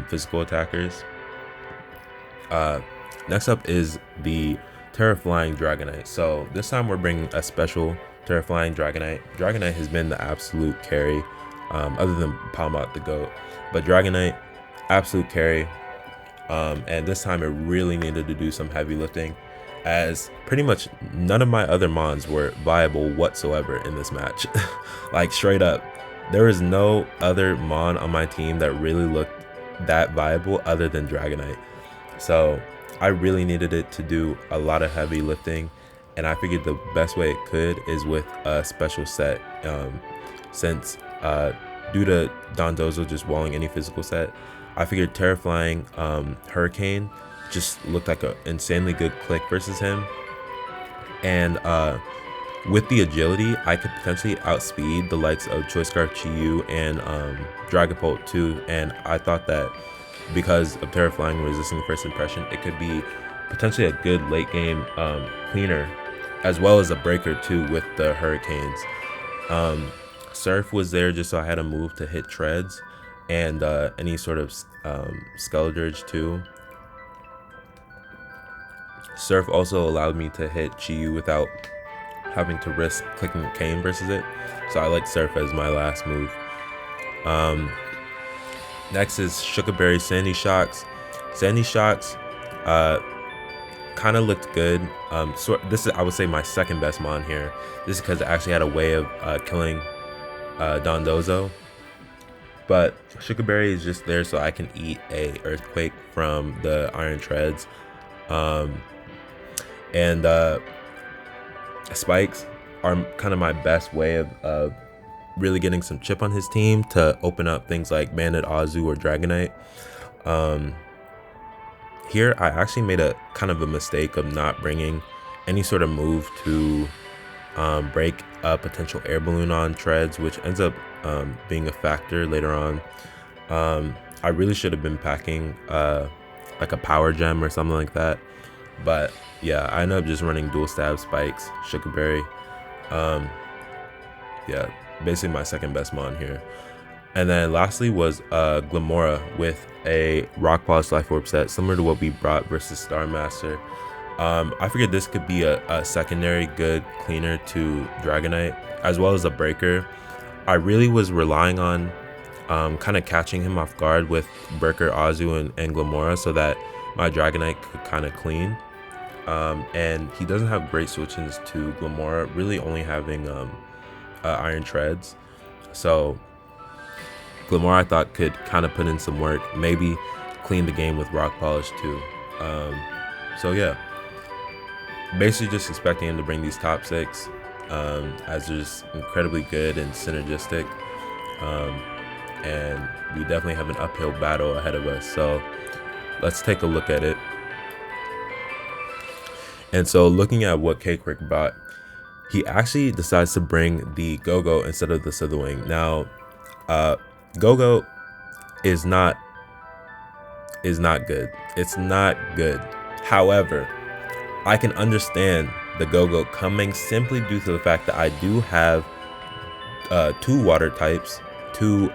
physical attackers. Next up is the Terraflying Dragonite. So this time we're bringing a special Terraflying Dragonite. Dragonite has been the absolute carry, other than Palmot the GOAT, but Dragonite, absolute carry. And this time it really needed to do some heavy lifting, as pretty much none of my other mons were viable whatsoever in this match. Like straight up, there was no other mon on my team that really looked that viable other than Dragonite. So I really needed it to do a lot of heavy lifting, and I figured the best way it could is with a special set, since due to Dondozo just walling any physical set, I figured Terraflying Hurricane just looked like an insanely good click versus him. And with the agility, I could potentially outspeed the likes of Choice Scarf Chi-Yu and Dragapult too. And I thought that because of Terraflying resisting first impression, it could be potentially a good late game cleaner, as well as a breaker too with the Hurricanes. Surf was there just so I had a move to hit treads, and any sort of Skeledirge too. Surf also allowed me to hit Chi-Yu without having to risk clicking Cane versus it, so I like Surf as my last move. Next is Shukaberry Sandy Shocks. Sandy Shocks kind of looked good. So this is, I would say, my second best mon here. This is because it actually had a way of killing Dondozo. But Shukaberry is just there so I can eat a Earthquake from the Iron Treads. And Spikes are kind of my best way of really getting some chip on his team to open up things like Banded Azu or Dragonite. Here I actually made a kind of a mistake of not bringing any sort of move to break a potential air balloon on treads, which ends up being a factor later on. I really should have been packing like a power gem or something like that, but yeah, I ended up just running dual stab Spikes, Shukaberry. Yeah, basically my second best mon here. And then lastly was Glamora with a Rock Polish Life Orb set, similar to what we brought versus Star Master. I figured this could be a secondary good cleaner to Dragonite, as well as a breaker. I really was relying on kind of catching him off guard with Breaker, Azu, and Glamora, so that my Dragonite could kind of clean. And he doesn't have great switch-ins to Glamora, really only having Iron Treads. So Glamora, I thought, could kind of put in some work, maybe clean the game with Rock Polish too. So yeah, basically just expecting him to bring these top 6, as they're just incredibly good and synergistic. And we definitely have an uphill battle ahead of us. So let's take a look at it. And so looking at what K-Crick bought, he actually decides to bring the Go-Go instead of the Slitherwing. Now, Go-Go is not good. It's not good. However, I can understand the Go-Go coming simply due to the fact that I do have 2 water types, 2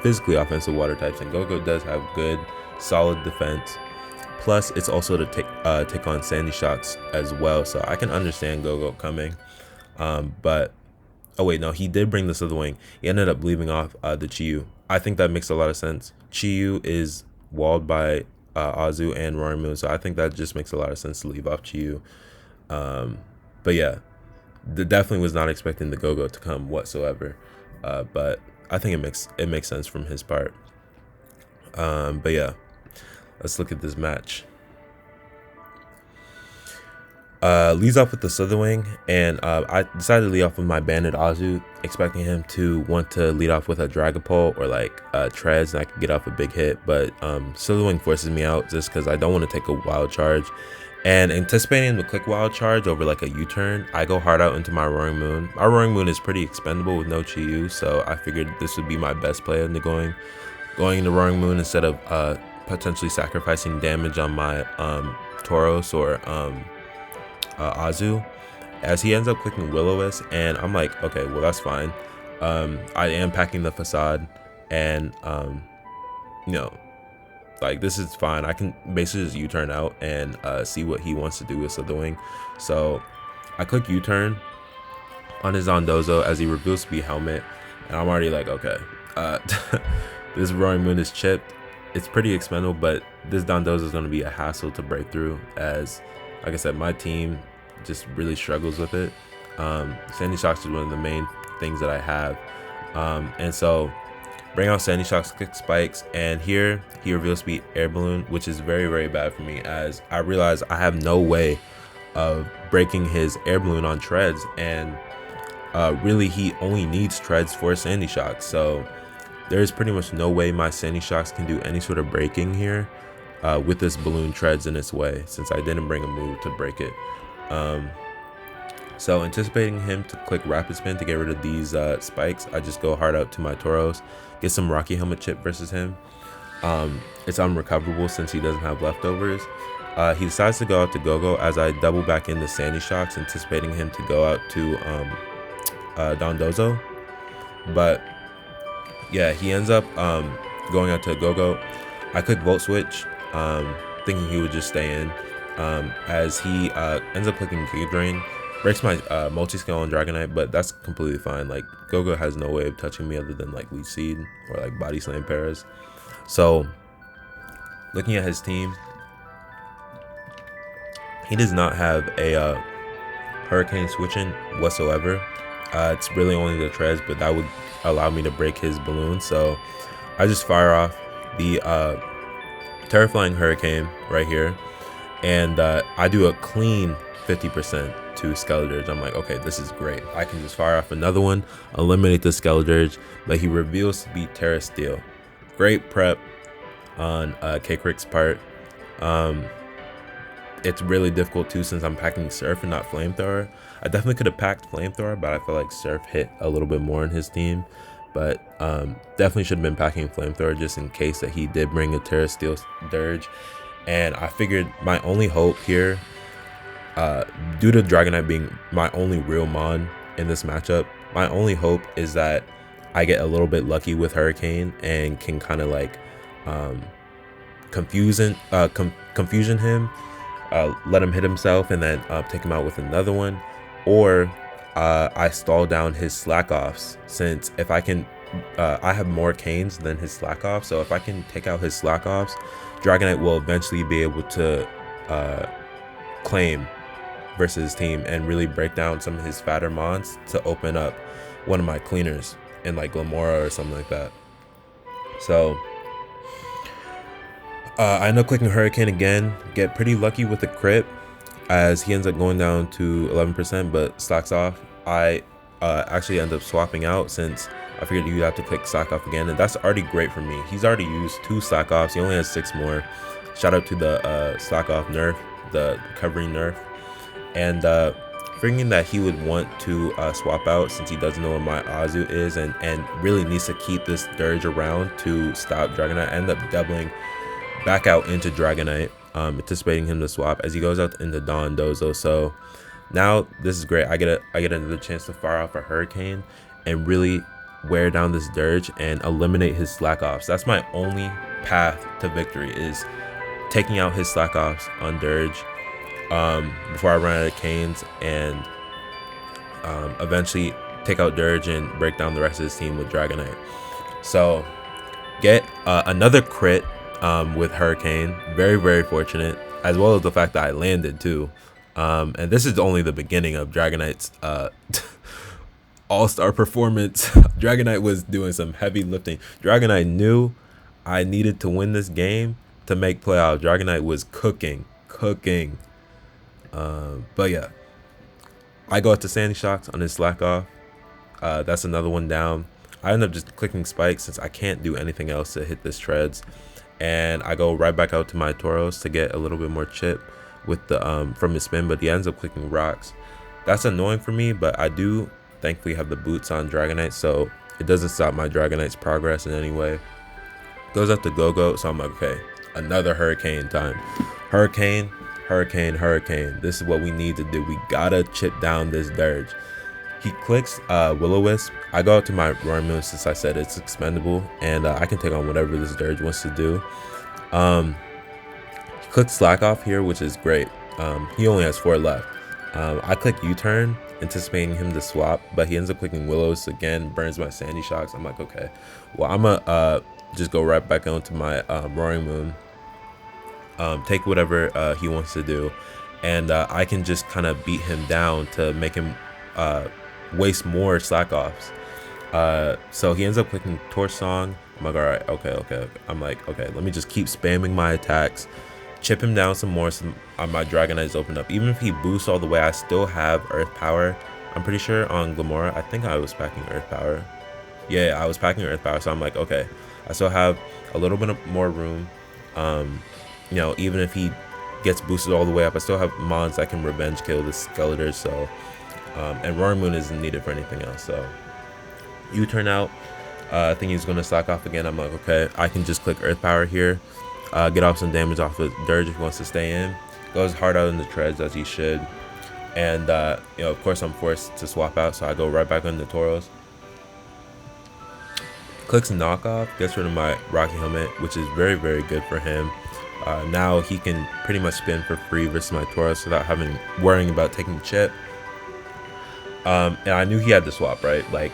physically offensive water types, and Go-Go does have good, solid defense. Plus, it's also to take on Sandy Shocks as well, so I can understand Go-Go coming. But oh wait, no, he did bring the Slitherwing. He ended up leaving off the Chi-Yu. I think that makes a lot of sense. Chi-Yu is walled by Azu and Roaring Moon, so I think that just makes a lot of sense to leave off Chi-Yu. But yeah, definitely was not expecting the Go-Go to come whatsoever. But I think it makes sense from his part. But yeah, let's look at this match. Leads off with the Slitherwing, and I decided to lead off with my Banded Azu, expecting him to want to lead off with a Dragapult or like Treads, and I could get off a big hit. But Slitherwing forces me out just because I don't want to take a Wild Charge. And anticipating the click Wild Charge over like a U-turn, I go hard out into my Roaring Moon. My Roaring Moon is pretty expendable with no Chi-Yu, so I figured this would be my best play into going into Roaring Moon instead of potentially sacrificing damage on my Tauros or Azu, as he ends up clicking Will-O-Wisp, and I'm like, okay, well, that's fine. I am packing the Facade, and you know, like, this is fine. I can basically just U-turn out and see what he wants to do with Slitherwing. So I click U-turn on his Dondozo as he reveals to be Helmet, and I'm already like, okay, this Roaring Moon is chipped. It's pretty expendable, but this Dondozo is going to be a hassle to break through, as like I said, my team just really struggles with it. Sandy Shocks is one of the main things that I have. And so bring out Sandy Shocks, click Spikes, and here he reveals to be Air Balloon, which is very, very bad for me, as I realize I have no way of breaking his Air Balloon on Treads, and really he only needs Treads for Sandy Shocks. So there's pretty much no way my Sandy Shocks can do any sort of breaking here. With this Balloon Treads in its way, since I didn't bring a move to break it. So anticipating him to click Rapid Spin to get rid of these spikes, I just go hard out to my Tauros, get some Rocky Helmet chip versus him. It's unrecoverable since he doesn't have leftovers. He decides to go out to Go-Go as I double back into Sandy Shocks, anticipating him to go out to Dondozo. But yeah, he ends up going out to Go-Go. I click Volt Switch, thinking he would just stay in, as he ends up clicking Giga Drain, breaks my multi-scale on Dragonite, but that's completely fine. Like, Go-Go has no way of touching me other than like Leech Seed or like Body Slam Paras. So looking at his team, he does not have a Hurricane switching whatsoever. It's really only the Treads, but that would allow me to break his Balloon. So I just fire off the Terraflying Hurricane right here, and I do a clean 50% to Skeledirge. I'm like, okay, this is great. I can just fire off another one, eliminate the Skeledirge, but he reveals to be Terra Steel. Great prep on K-Crick's part. It's really difficult too since I'm packing Surf and not Flamethrower. I definitely could have packed Flamethrower, but I feel like Surf hit a little bit more in his team. But definitely should have been packing Flamethrower just in case that he did bring a Terra Steel Dirge. And I figured my only hope here, due to Dragonite being my only real Mon in this matchup, my only hope is that I get a little bit lucky with Hurricane and can kind of like confusion him, let him hit himself and then take him out with another one, or I stall down his slack offs, since if I can, I have more canes than his slack offs, so if I can take out his slack offs, Dragonite will eventually be able to claim versus his team and really break down some of his fatter mons to open up one of my cleaners in like Glamora or something like that. So I end up clicking Hurricane again, get pretty lucky with the crit as he ends up going down to 11% but slacks off. I actually end up swapping out since I figured you'd have to click slack off again, and that's already great for me. He's already used 2 slack offs, he only has 6 more. Shout out to the slack off nerf, the recovery nerf. And figuring that he would want to swap out since he doesn't know what my Azu is and really needs to keep this Dirge around to stop Dragonite, I end up doubling back out into Dragonite, anticipating him to swap as he goes out into Dondozo. So now this is great. I get another chance to fire off a Hurricane and really wear down this Dirge and eliminate his slack offs. That's my only path to victory, is taking out his slack offs on Dirge before I run out of canes, and eventually take out Dirge and break down the rest of his team with Dragonite. So get another crit with Hurricane, very fortunate, as well as the fact that I landed too. And this is only the beginning of Dragonite's all-star performance. Dragonite was doing some heavy lifting. Dragonite knew I needed to win this game to make playoffs. Dragonite was cooking. But yeah, I go out to Sandy Shocks on his slack off. That's another one down. I end up just clicking Spike since I can't do anything else to hit this Treads, and I go right back out to my Tauros to get a little bit more chip with the from his spin, but he ends up clicking Rocks. That's annoying for me, but I do thankfully have the boots on Dragonite, so it doesn't stop my Dragonite's progress in any way. Goes up to Go-Go, so I'm like, okay, another Hurricane time. Hurricane. This is what we need to do. We gotta chip down this Dirge. He clicks Will-O-Wisp. I go out to my Roaring Moon since I said it's expendable, and I can take on whatever this Dirge wants to do. He clicks Slack Off here, which is great. He only has 4 left. I click U-Turn, anticipating him to swap, but he ends up clicking Willows again, burns my Sandy Shocks. I'm like, okay, well, I'm gonna just go right back onto my Roaring Moon, take whatever he wants to do, and I can just kind of beat him down to make him waste more slack offs. So he ends up clicking Torch Song. I'm like, all right, okay. I'm like, okay, let me just keep spamming my attacks, chip him down some more so my Dragonite's opened up. Even if he boosts all the way, I still have Earth Power. I'm pretty sure on Glamora, I think I was packing Earth Power. Yeah, I was packing Earth Power, so I'm like, okay, I still have a little bit of more room. You know, even if he gets boosted all the way up, I still have mons that can revenge kill the Skeletors, so and Roaring Moon isn't needed for anything else. So you turn out, I think he's gonna slack off again. I'm like, okay, I can just click Earth Power here, get off some damage off of Dirge if he wants to stay in. Goes hard out in the treads as he should, and you know, of course I'm forced to swap out, so I go right back on the Tauros. Clicks Knockoff, gets rid of my Rocky Helmet, which is very good for him. Now he can pretty much spin for free versus my Tauros without worrying about taking the chip. And I knew he had to swap, right? Like,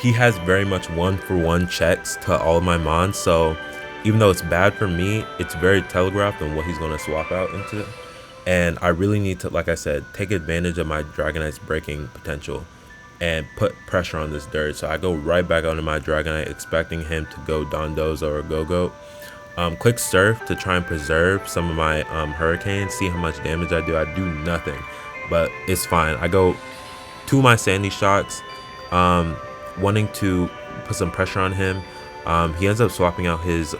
he has very much 1-for-1 checks to all of my mons, so even though it's bad for me, it's very telegraphed on what he's going to swap out into. And I really need to, like I said, take advantage of my Dragonite's breaking potential and put pressure on this Dirge. So I go right back onto my Dragonite, expecting him to go Dondozo or Go-Go. Quick Surf to try and preserve some of my Hurricanes, see how much damage I do. I do nothing, but it's fine. I go to my Sandy Shocks, wanting to put some pressure on him. He ends up swapping out his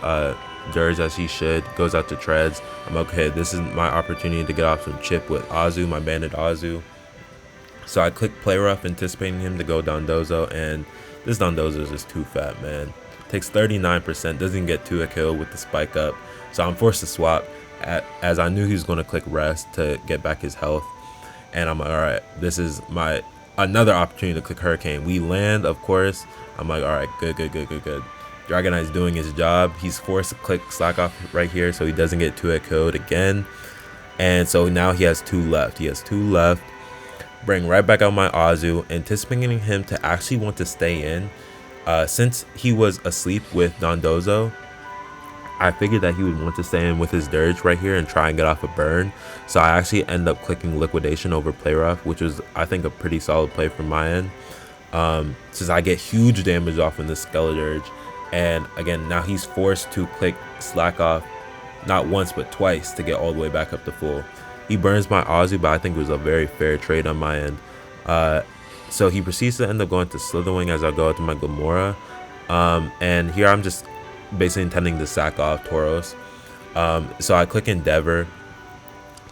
Dirge as he should, goes out to Treads. I'm okay, this is my opportunity to get off some chip with Azu, my banded Azu. So I click Play Rough, anticipating him to go Dondozo, and this Dondozo is just too fat, man. Takes 39%, doesn't get to a kill with the spike up. So I'm forced to swap, as I knew he was going to click Rest to get back his health. And I'm like, alright, this is my another opportunity to click Hurricane. We land, of course. I'm like, alright, good. Dragonite's doing his job. He's forced to click Slack Off right here so he doesn't get 2-hit killed again. And so now he has 2 left. He has 2 left. Bring right back out my Azu, anticipating him to actually want to stay in. Since he was asleep with Dondozo, I figured that he would want to stay in with his Dirge right here and try and get off a burn. So I actually end up clicking Liquidation over Play Rough, which was, I think, a pretty solid play from my end. Since I get huge damage off in this Skeledirge. And again, now he's forced to click Slack Off not once but twice to get all the way back up to full. He burns my Azu, but I think it was a very fair trade on my end. So he proceeds to end up going to Slitherwing as I go out to my Gamora. And here I'm just basically intending to sack off Tauros. So I click Endeavor,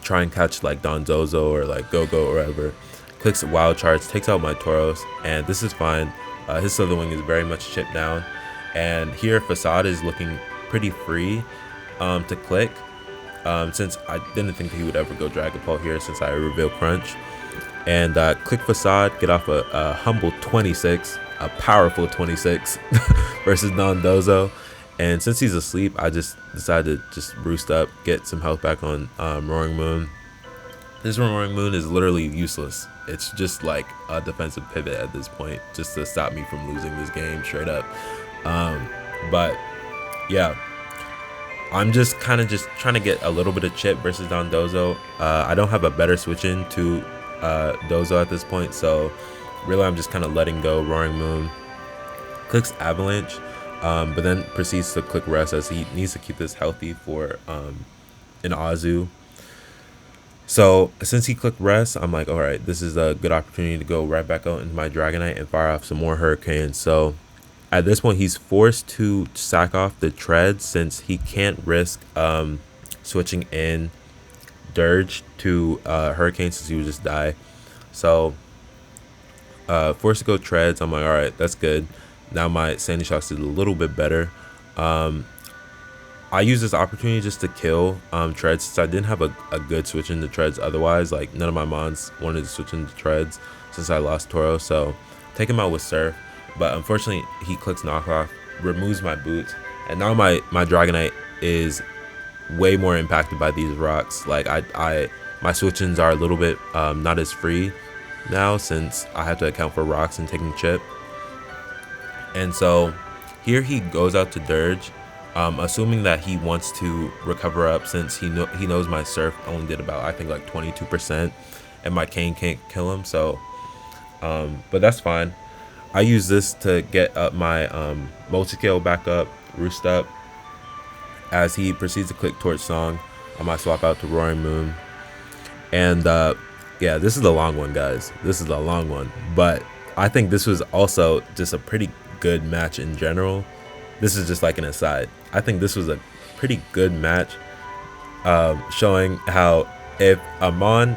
try and catch like Dondozo or like Go-Go or whatever. Clicks Wild Charge, takes out my Tauros, and this is fine. His Slitherwing is very much chipped down. And here Facade is looking pretty free to click. Since I didn't think he would ever go Dragapult here since I reveal Crunch. And click Facade, get off a humble 26, a powerful 26 versus Dondozo. And since he's asleep, I just decided to just roost up, get some health back on Roaring Moon. This Roaring Moon is literally useless. It's just like a defensive pivot at this point, just to stop me from losing this game straight up. But yeah. I'm just kind of just trying to get a little bit of chip versus Dondozo. I don't have a better switch in to Dozo at this point, so really I'm just kind of letting go. Roaring Moon clicks Avalanche, but then proceeds to click Rest as he needs to keep this healthy for an Azu. So since he clicked Rest, I'm like, all right, this is a good opportunity to go right back out into my Dragonite and fire off some more Hurricanes. So at this point, he's forced to sack off the Tread since he can't risk switching in Dirge to Hurricane since he would just die. So forced to go Treads. I'm like, all right, that's good. Now my Sandy Shocks is a little bit better. I use this opportunity just to kill Treads since I didn't have a good switch into Treads otherwise. Like none of my Mons wanted to switch into Treads since I lost Toro. So take him out with Surf. But unfortunately, he clicks Knockoff, removes my boots, and now my Dragonite is way more impacted by these rocks. Like my switch-ins are a little bit not as free now since I have to account for rocks and taking chip. And so here he goes out to Dirge, assuming that he wants to recover up since he knows my Surf only did about, I think, like 22%, and my Cane can't kill him. So, but that's fine. I use this to get up my multi-scale back up, roost up. As he proceeds to click Torch Song, I might swap out to Roaring Moon. And yeah, this is a long one, guys. This is a long one. But I think this was also just a pretty good match in general. This is just like an aside. I think this was a pretty good match, showing how if a MON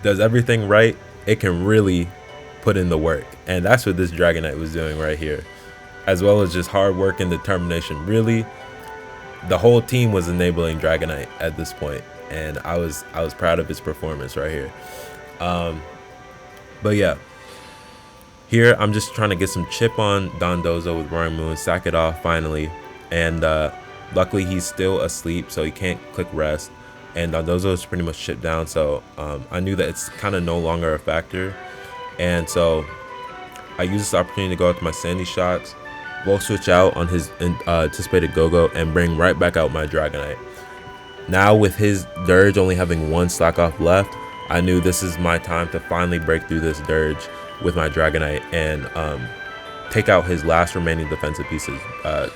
does everything right, it can really put in the work. And that's what this Dragonite was doing right here, as well as just hard work and determination. Really, the whole team was enabling Dragonite at this point, and I was proud of his performance right here. But yeah, here I'm just trying to get some chip on Dondozo with Roaring Moon, sack it off finally, and luckily he's still asleep, so he can't click Rest. And Dondozo is pretty much chipped down, so I knew that it's kind of no longer a factor. And so I use this opportunity to go out to my Sandy Shots, Volt Switch out on his anticipated Go-Go, and bring right back out my Dragonite. Now with his Dirge only having 1 Slack Off left, I knew this is my time to finally break through this Dirge with my Dragonite and take out his last remaining defensive pieces.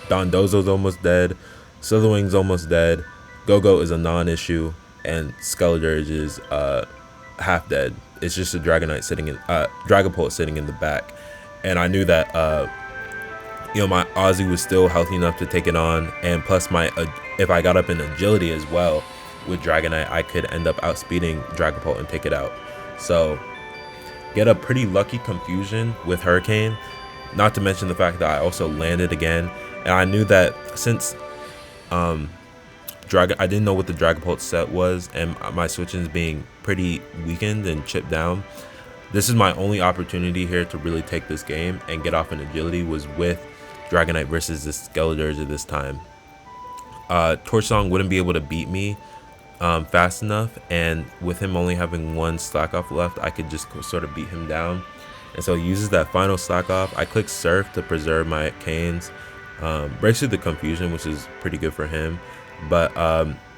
Dondozo's almost dead, Slitherwing's almost dead, Go-Go is a non-issue, and Skeledirge is half dead. It's just a Dragonite sitting in Dragapult sitting in the back, and I knew that my Azu was still healthy enough to take it on, and plus if I got up in agility as well with Dragonite, I could end up outspeeding Dragapult and take it out. So get a pretty lucky confusion with Hurricane, not to mention the fact that I also landed again, and I knew that since I didn't know what the Dragapult set was, and my switch-ins being pretty weakened and chipped down, this is my only opportunity here to really take this game and get off an agility was with Dragonite versus this Skeledirge at this time. Torch Song wouldn't be able to beat me fast enough, and with him only having one slack off left, I could just sort of beat him down. And so he uses that final slack off. I click Surf to preserve my canes. Breaks through the confusion, which is pretty good for him. But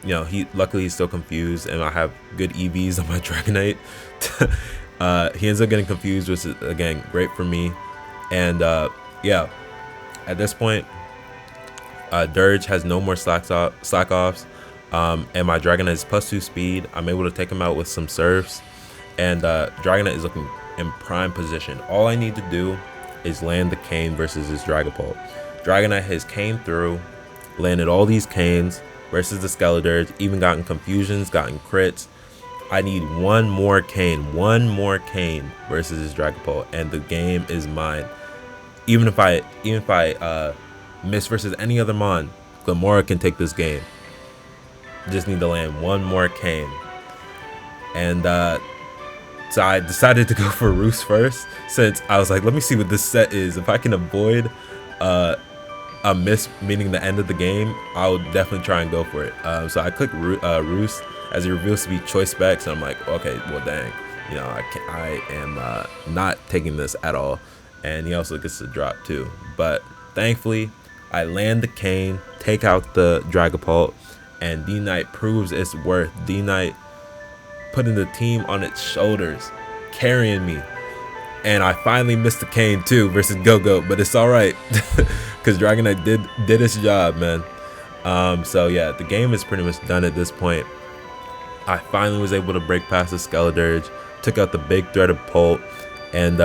you know, luckily he's still confused, and I have good EVs on my Dragonite. He ends up getting confused, which is again great for me. And yeah, at this point, Dirge has no more slack offs, and my Dragonite is +2 speed. I'm able to take him out with some surfs, and Dragonite is looking in prime position. All I need to do is land the cane versus his Dragapult. Dragonite has came through, landed all these canes versus the Skeledirge, even gotten confusions, gotten crits. I need one more cane versus his Dragapult, and the game is mine. Even if I miss versus any other Mon, Glimmora can take this game. Just need to land one more cane. And so I decided to go for Roost first, since I was like, let me see what this set is. If I can avoid a miss, meaning the end of the game, I would definitely try and go for it. So I click Roost as it reveals to be Choice Specs, and I'm like, okay, well dang, you know, I am not taking this at all. And he also gets to drop too. But thankfully, I land the cane, take out the Dragapult, and D-Knight proves its worth. D-Knight putting the team on its shoulders, carrying me. And I finally missed the cane too versus Go-Go, but it's all right because Dragonite did its job, man. So yeah, the game is pretty much done at this point. I finally was able to break past the Skeledirge, took out the big threated Pult, and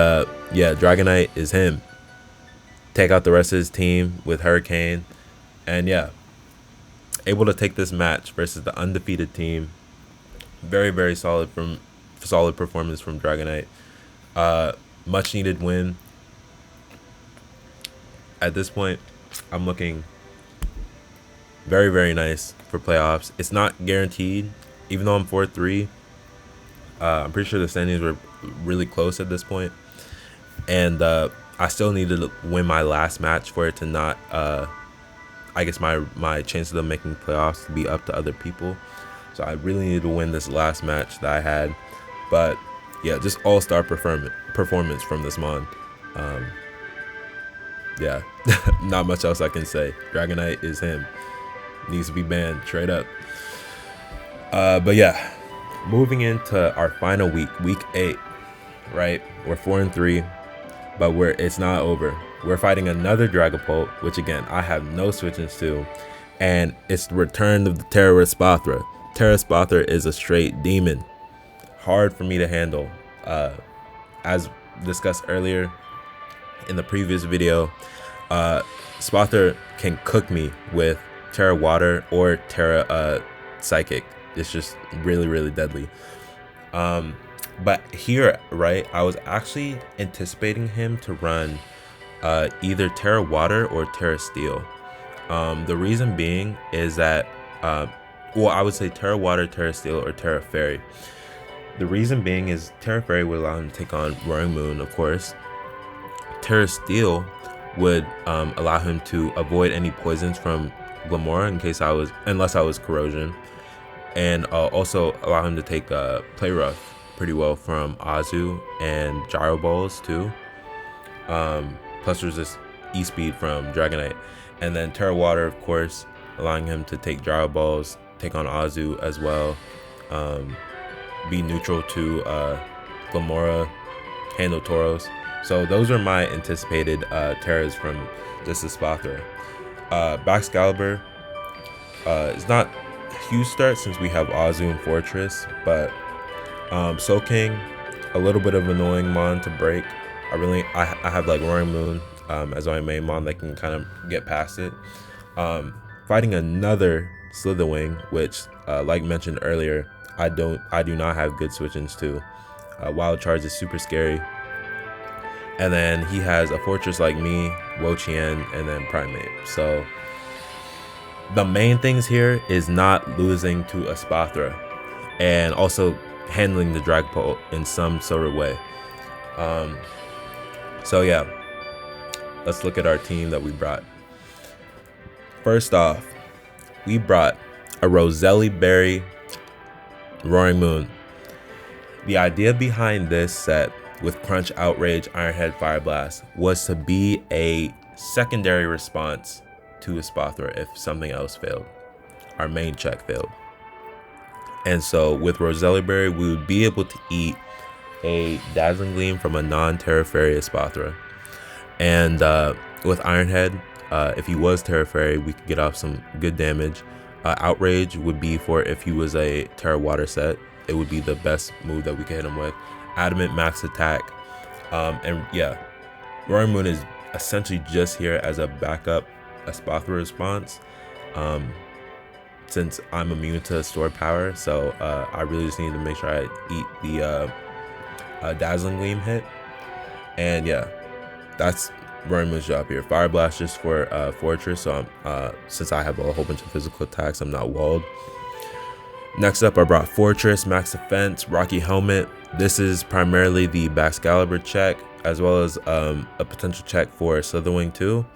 yeah, Dragonite is him. Take out the rest of his team with Hurricane, and yeah, able to take this match versus the undefeated team. Very, very solid performance from Dragonite. Much needed win. At this point, I'm looking very, very nice for playoffs. It's not guaranteed, even though I'm 4-3. I'm pretty sure the standings were really close at this point, and I still needed to win my last match for it to not, I guess my chances of making playoffs to be up to other people. So I really needed to win this last match that I had. But yeah, just all-star performance from this Mon. Yeah, not much else I can say. Dragonite is him. Needs to be banned straight up. But yeah, moving into our final week 8, right? We're 4-3, but it's not over. We're fighting another Dragapult, which again, I have no switch-ins to, and it's the return of the Terraspathra. Terraspathra is a straight demon. Hard for me to handle. As discussed earlier in the previous video, Spathra can cook me with Terra Water or Terra Psychic. It's just really, really deadly. But here, right, I was actually anticipating him to run either Terra Water or Terra Steel. The reason being is that, well, I would say Terra Water, Terra Steel, or Terra Fairy. The reason being is Terra Fairy would allow him to take on Roaring Moon, of course. Terra Steel would allow him to avoid any poisons from Glimmora unless I was Corrosion, and also allow him to take Play Rough pretty well from Azu and Gyro Balls too. Plus resist E-Speed from Dragonite, and then Terra Water, of course, allowing him to take Gyro Balls, take on Azu as well, be neutral to Glimmora, handle Tauros. So those are my anticipated Terras from just the Spathra. Baxcalibur is not a huge start since we have Azu and Fortress, but Soul King, a little bit of annoying Mon to break. I have like Roaring Moon as my main Mon that can kind of get past it. Fighting another Slitherwing, which like mentioned earlier, I do not have good switch-ins to. Wild Charge is super scary. And then he has a Fortress like me, Wo-Chien, and then Primate. So the main things here is not losing to a Spathra, and also handling the Dragapult in some sort of way. So yeah, let's look at our team that we brought. First off, we brought a Roselli Berry Roaring Moon. The idea behind this set with Crunch, Outrage, Ironhead, Fire Blast was to be a secondary response to Espathra if something else failed. Our main check failed. And so with Roselli Berry, we would be able to eat a Dazzling Gleam from a non-Terra Fairy Espathra. And with Ironhead, if he was Terra Fairy, we could get off some good damage. Outrage would be for if he was a Terra Water set. It would be the best move that we could hit him with. Adamant max attack. And yeah, Roaring Moon is essentially just here as a backup Espathra response. Since I'm immune to stored power, so I really just need to make sure I eat the Dazzling Gleam hit. And yeah, that's Roaring Moon's job here. Fire Blast just for Fortress, so since I have a whole bunch of physical attacks, I'm not walled. Next up, I brought Fortress, Max Defense, Rocky Helmet. This is primarily the Baxcalibur check, as well as a potential check for Slitherwing too.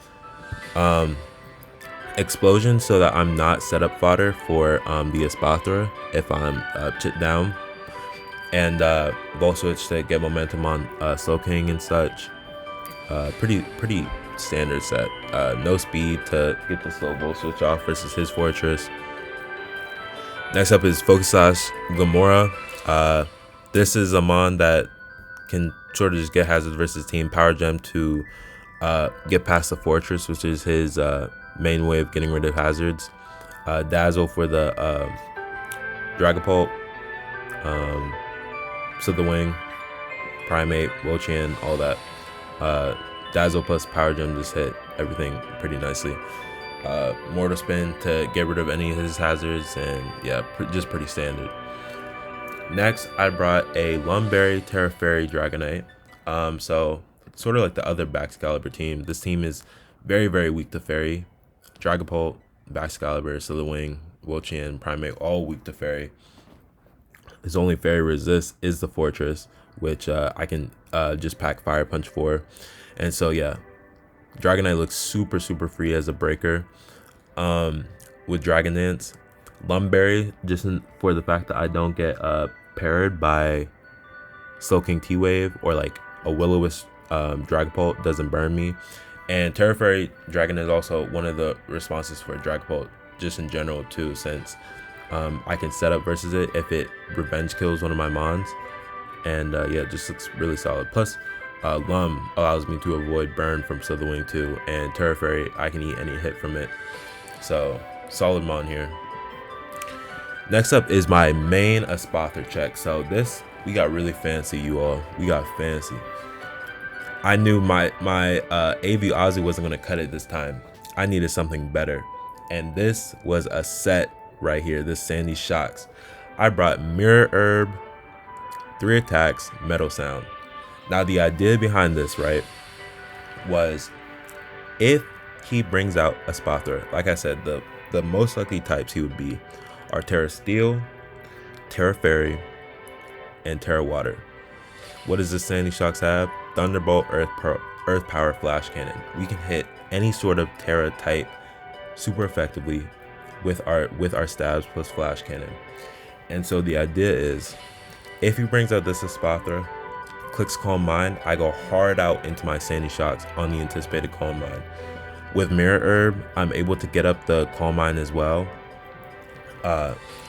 Explosion, so that I'm not setup fodder for the Espathra if I'm chipped down. And Volt Switch to get momentum on Slow King and such. Pretty standard set. No speed to get the slow Volt Switch off versus his Fortress. Next up is Focus Sash Gamora. This is a Mon that can sort of just get hazards versus team. Power Gem to get past the Fortress, which is his main way of getting rid of hazards. Dazzle for the Dragapult, Slitherwing, Primate, Wo-Chan, all that. Dazzle plus Power Gem just hit everything pretty nicely. Mortal Spin to get rid of any of his hazards, and yeah, just pretty standard. Next, I brought a Lumberry Terra Fairy Dragonite. So sort of like the other Baxcalibur team, this team is very weak to Fairy. Dragapult, Baxcalibur, Slitherwing, Wo-Chan, Primate, all weak to Fairy. His only Fairy resist is the Fortress, which I can just pack Fire Punch for. And so yeah, Dragonite looks super free as a breaker with Dragon Dance. Lumberry, just for the fact that I don't get paired by Slow King T-Wave or like a Will-O-Wisp Dragapult, doesn't burn me. And Terra Fairy Dragon is also one of the responses for Dragapult just in general too, since I can set up versus it if it revenge kills one of my Mons. And yeah, it just looks really solid. Plus Lum allows me to avoid burn from Slitherwing too, and Terra Fairy, I can eat any hit from it. So solid Mon here. Next up is my main Espathra check. So this, we got really fancy, you all. We got fancy. I knew my AV Ozzy wasn't gonna cut it this time. I needed something better, and this was a set right here. This Sandy Shocks. I brought Mirror Herb, 3 attacks, Metal Sound. Now the idea behind this, right, was if he brings out Espathra, like I said, the most likely types he would be are Terra Steel, Terra Fairy, and Terra Water. What does this Sandy Shocks have? Thunderbolt, Earth Power, Flash Cannon. We can hit any sort of Terra type super effectively with our stabs plus Flash Cannon. And so the idea is, if he brings out this Espathra, clicks Calm Mind, I go hard out into my Sandy Shocks on the anticipated Calm Mind. With Mirror Herb, I'm able to get up the Calm Mind as well.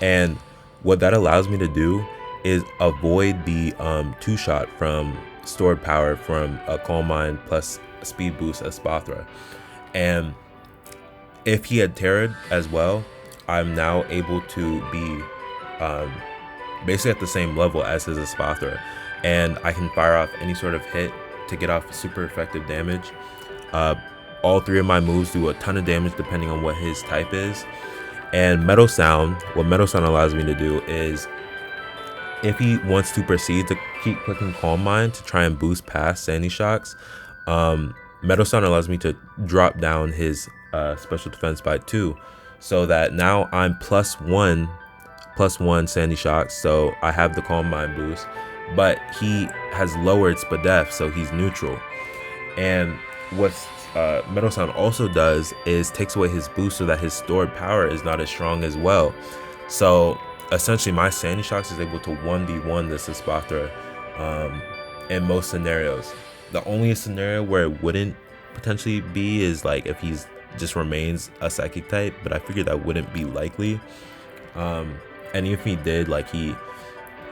And what that allows me to do is avoid the 2-shot from stored power from a Calm Mind plus speed boost Espathra. And if he had Terra'd as well, I'm now able to be basically at the same level as his Espathra, and I can fire off any sort of hit to get off super effective damage. All 3 of my moves do a ton of damage depending on what his type is. And Metal Sound, what Metal Sound allows me to do is, if he wants to proceed to keep clicking Calm Mind to try and boost past Sandy Shocks, Metal Sound allows me to drop down his special defense by 2, so that now I'm +1 Sandy Shocks, so I have the Calm Mind boost, but he has lowered Spadef, so he's neutral. And what's Metal Sound also does is takes away his boost so that his stored power is not as strong as well. So essentially my Sandy Shocks is able to 1v1 this Espathra in most scenarios. The only scenario where it wouldn't potentially be is like if he's just remains a psychic type, but I figured that wouldn't be likely. And if he did, like he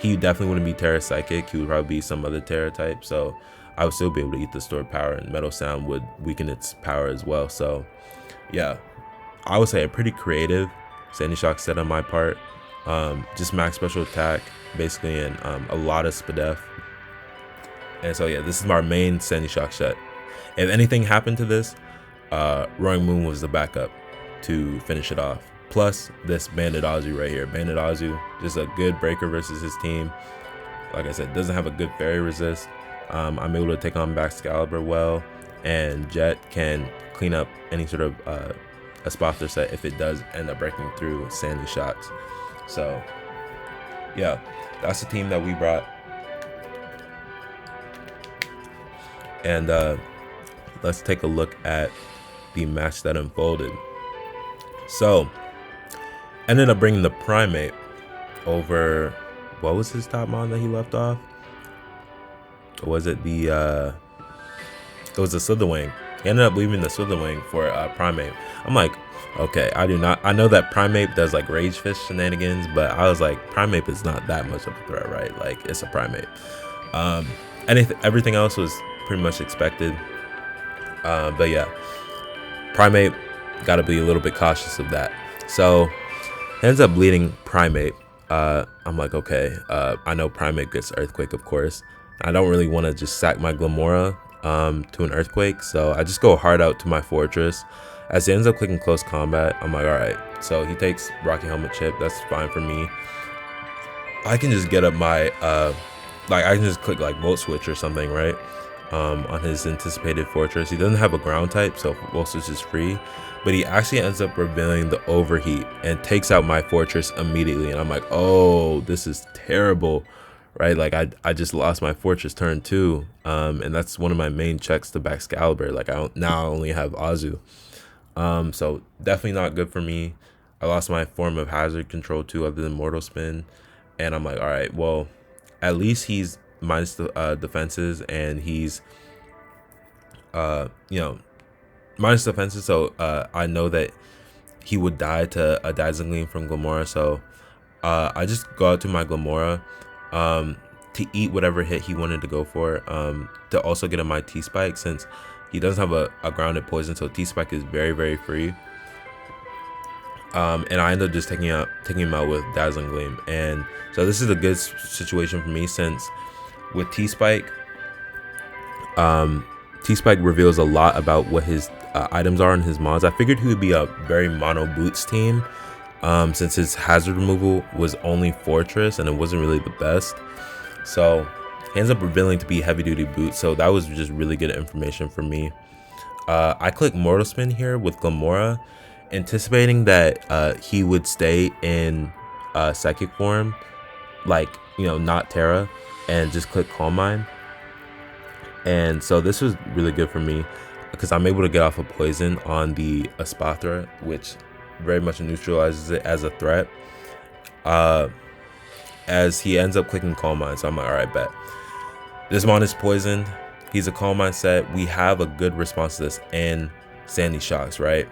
definitely wouldn't be Terra Psychic. He would probably be some other Terra type. So I would still be able to eat the stored power, and Metal Sound would weaken its power as well. So yeah, I would say a pretty creative Sandy Shock set on my part. Just max special attack basically, and a lot of SPDEF. And so yeah, this is my main Sandy Shock set. If anything happened to this, Roaring Moon was the backup to finish it off. Plus this Bandit Azu right here. Bandit Azu, just a good breaker versus his team. Like I said, doesn't have a good fairy resist. I'm able to take on Excalibur well, and Jet can clean up any sort of Espathra set if it does end up breaking through Sandy Shocks. So yeah, that's the team that we brought. And let's take a look at the match that unfolded. So ended up bringing the Primate over. What was his top mon that he left off? Was it the it was the Slitherwing. He ended up leaving the Slitherwing for Primate. I'm like, okay, I know that Primate does like Rage Fist shenanigans, but I was like, Primate is not that much of a threat, right? Like, it's a Primate. Everything else was pretty much expected. But yeah, Primate, got to be a little bit cautious of that. So ends up bleeding Primate. I'm like, okay, I know Primate gets Earthquake, of course. I don't really want to just sack my Glamora to an Earthquake, so I just go hard out to my Fortress. As he ends up clicking Close Combat, I'm like, alright. So he takes Rocky Helmet Chip, that's fine for me. I can just get up my, like I can just click like Volt Switch or something, right? On his anticipated Fortress. He doesn't have a ground type, so Volt Switch is free. But he actually ends up revealing the Overheat and takes out my Fortress immediately. And I'm like, oh, this is terrible, right? Like I just lost my Fortress turn 2. And that's one of my main checks to Excalibur. Like now I only have Azu. So definitely not good for me. I lost my form of hazard control too, other than Mortal Spin. And I'm like, all right, well, at least he's minus the defenses, and he's minus defenses, so I know that he would die to a Dazzling Gleam from Glamora. So I just go out to my Glamora to eat whatever hit he wanted to go for, to also get him my T-Spike, since he doesn't have a grounded poison, so T-Spike is very, very free. And I end up just taking him out with Dazzling Gleam. And so this is a good situation for me, since with T-Spike, T-Spike reveals a lot about what his items are in his mods. I figured he would be a very mono boots team, since his hazard removal was only Fortress and it wasn't really the best. So he ends up revealing to be heavy duty boots, so that was just really good information for me. I click Mortal Spin here with Glamora, anticipating that he would stay in psychic form, like, not Terra, and just click Calm Mind. And so this was really good for me because I'm able to get off a poison on the Espathra, which very much neutralizes it as a threat, as he ends up clicking Calm Mind. So I'm like, all right, bet. This mon is poisoned. He's a Calm Mind set. We have a good response to this in Sandy Shocks, right?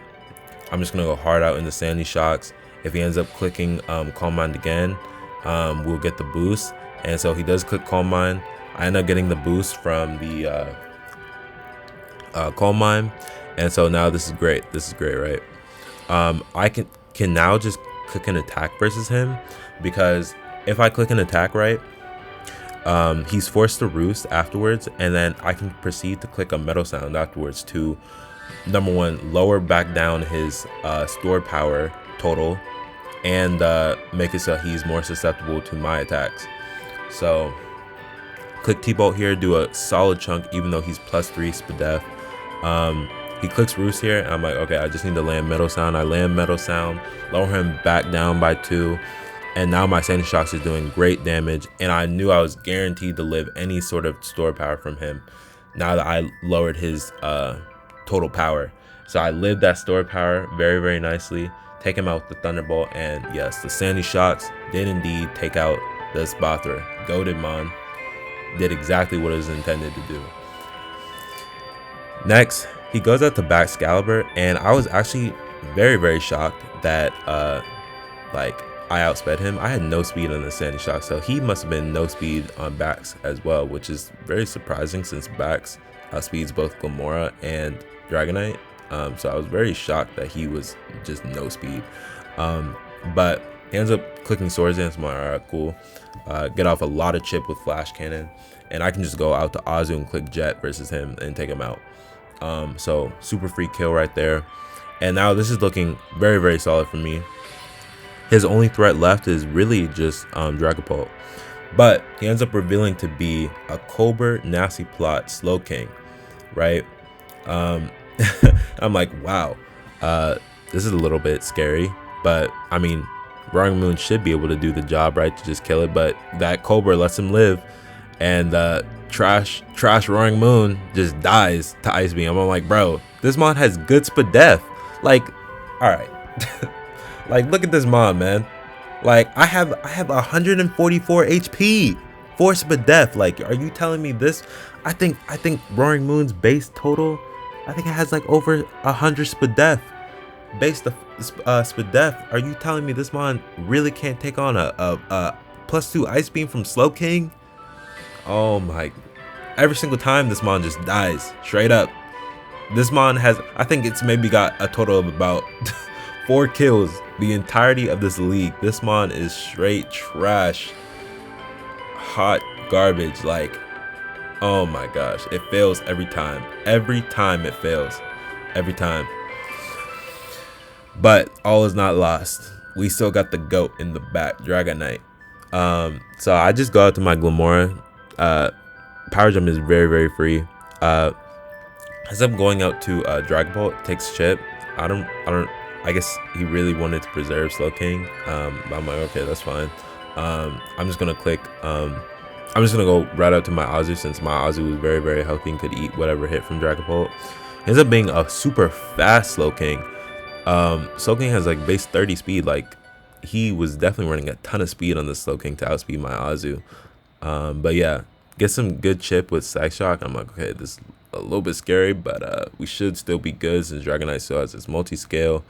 I'm just going to go hard out in the Sandy Shocks. If he ends up clicking Calm Mind again, we'll get the boost. And so he does click Calm Mind. I end up getting the boost from the Calm Mind. And so now this is great. This is great, right? I can now just click an attack versus him, because if I click an attack, right, he's forced to roost afterwards, and then I can proceed to click a Metal Sound afterwards to, number one, lower back down his stored power total, and make it so he's more susceptible to my attacks. So click T-Bolt here, do a solid chunk, even though he's +3 SPDEF. He clicks Roost here, and I'm like, okay, I just need to land Metal Sound. I land Metal Sound, lower him back down by 2, and now my Sandy Shocks is doing great damage, and I knew I was guaranteed to live any sort of store power from him now that I lowered his total power. So I lived that stored power very, very nicely. Take him out with the Thunderbolt, and yes, the Sandy Shocks did indeed take out this Bothra. Goated Mon did exactly what it was intended to do. Next, he goes out to back Excalibur, and I was actually very, very shocked that like I outsped him. I had no speed on the Sandy Shock, so he must have been no speed on backs as well, which is very surprising since backs outspeeds both Glamora and Dragonite. So I was very shocked that he was just no speed. But he ends up clicking Swords Dance. I'm like, alright, cool. Get off a lot of chip with Flash Cannon, and I can just go out to Azu and click Jet versus him and take him out. So super free kill right there. And now this is looking very, very solid for me. His only threat left is really just Dragapult. But he ends up revealing to be a Cobra Nasty Plot Slowking, right? I'm like, wow, this is a little bit scary. But I mean, Roaring Moon should be able to do the job, right? To just kill it. But that Cobra lets him live. And trash Roaring Moon just dies to Ice Beam. I'm like, bro, this Mon has good Spadef. Like, all right. Like, look at this Mon, man. Like, I have 144 HP for Spadef. Like, are you telling me this? I think Roaring Moon's base total, I think it has like over 100 Spadef. Based Spadef. Are you telling me this Mon really can't take on a +2 Ice Beam from Slowking? Oh my, every single time this Mon just dies straight up. This Mon has, I think it's maybe got a total of about 4 kills the entirety of this league. This Mon is straight trash, hot garbage. Like, oh my gosh, it fails every time. Every time it fails, every time. But all is not lost. We still got the GOAT in the back, Dragonite. So I just go out to my Glamora. Power Jump is very, very free. As I'm going out to Dragapult, takes chip. I guess he really wanted to preserve Slowking. But I'm like, okay, that's fine. I'm just gonna click. I'm just gonna go right out to my Azu, since my Azu was very, very healthy and could eat whatever hit from Dragapult. Ends up being a super fast Slowking. Slowking has like base 30 speed. Like, he was definitely running a ton of speed on the Slowking to outspeed my Azu. But yeah, get some good chip with Sack Shock. I'm like, okay, this is a little bit scary, but we should still be good since Dragonite still has its multi-scale.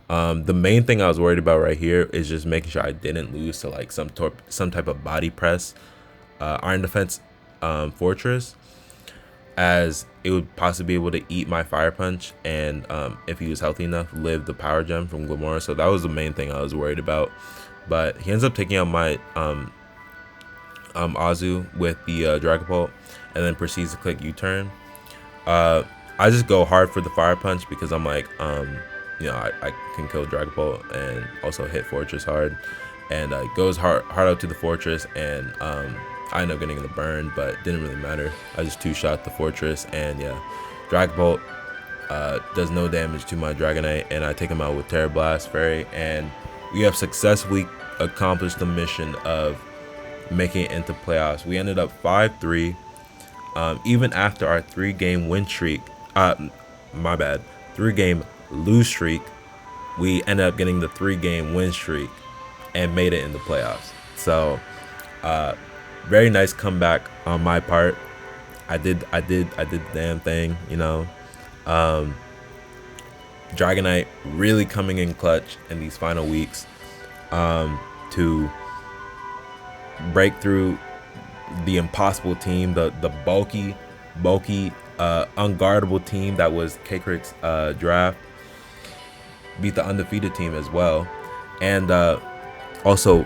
The main thing I was worried about right here is just making sure I didn't lose to like some type of body press Iron Defense Fortress, as it would possibly be able to eat my Fire Punch, and if he was healthy enough, live the Power Gem from Glamora. So that was the main thing I was worried about. But he ends up taking out my Azu with the Dragapult, and then proceeds to click U-turn. I just go hard for the Fire Punch because I'm like, you know, I can kill Dragapult and also hit Fortress hard, and goes hard out to the Fortress, and I end up getting the burn, but it didn't really matter. I just two-shot the Fortress, and yeah, Dragapult does no damage to my Dragonite, and I take him out with Terra Blast Fairy, and we have successfully accomplished the mission of making it into playoffs. We ended up 5-3. Even after our 3-game win streak, my bad, 3-game lose streak, we ended up getting the 3-game win streak and made it in the playoffs. So very nice comeback on my part. I did the damn thing, you know. Dragonite really coming in clutch in these final weeks to break through the impossible team, the bulky unguardable team that was K-Crick's draft. Beat the undefeated team as well, and also,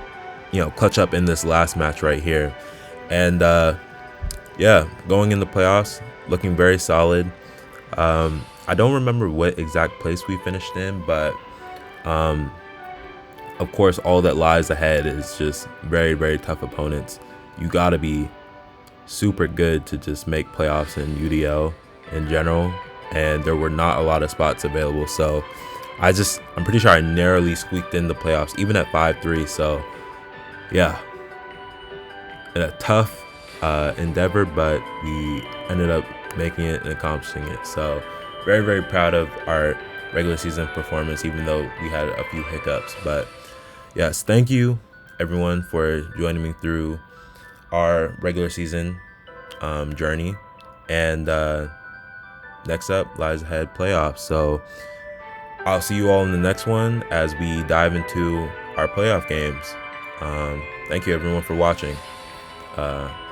you know, clutch up in this last match right here. And yeah, going in the playoffs, looking very solid. I don't remember what exact place we finished in, but of course, all that lies ahead is just very, very tough opponents. You gotta be super good to just make playoffs in UDL in general, and there were not a lot of spots available. So I'm pretty sure I narrowly squeaked in the playoffs, even at 5-3. So yeah, a tough endeavor, but we ended up making it and accomplishing it. So very, very proud of our regular season performance, even though we had a few hiccups. But yes, thank you everyone for joining me through our regular season journey. And next up lies ahead playoffs. So I'll see you all in the next one as we dive into our playoff games. Thank you everyone for watching.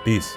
Peace.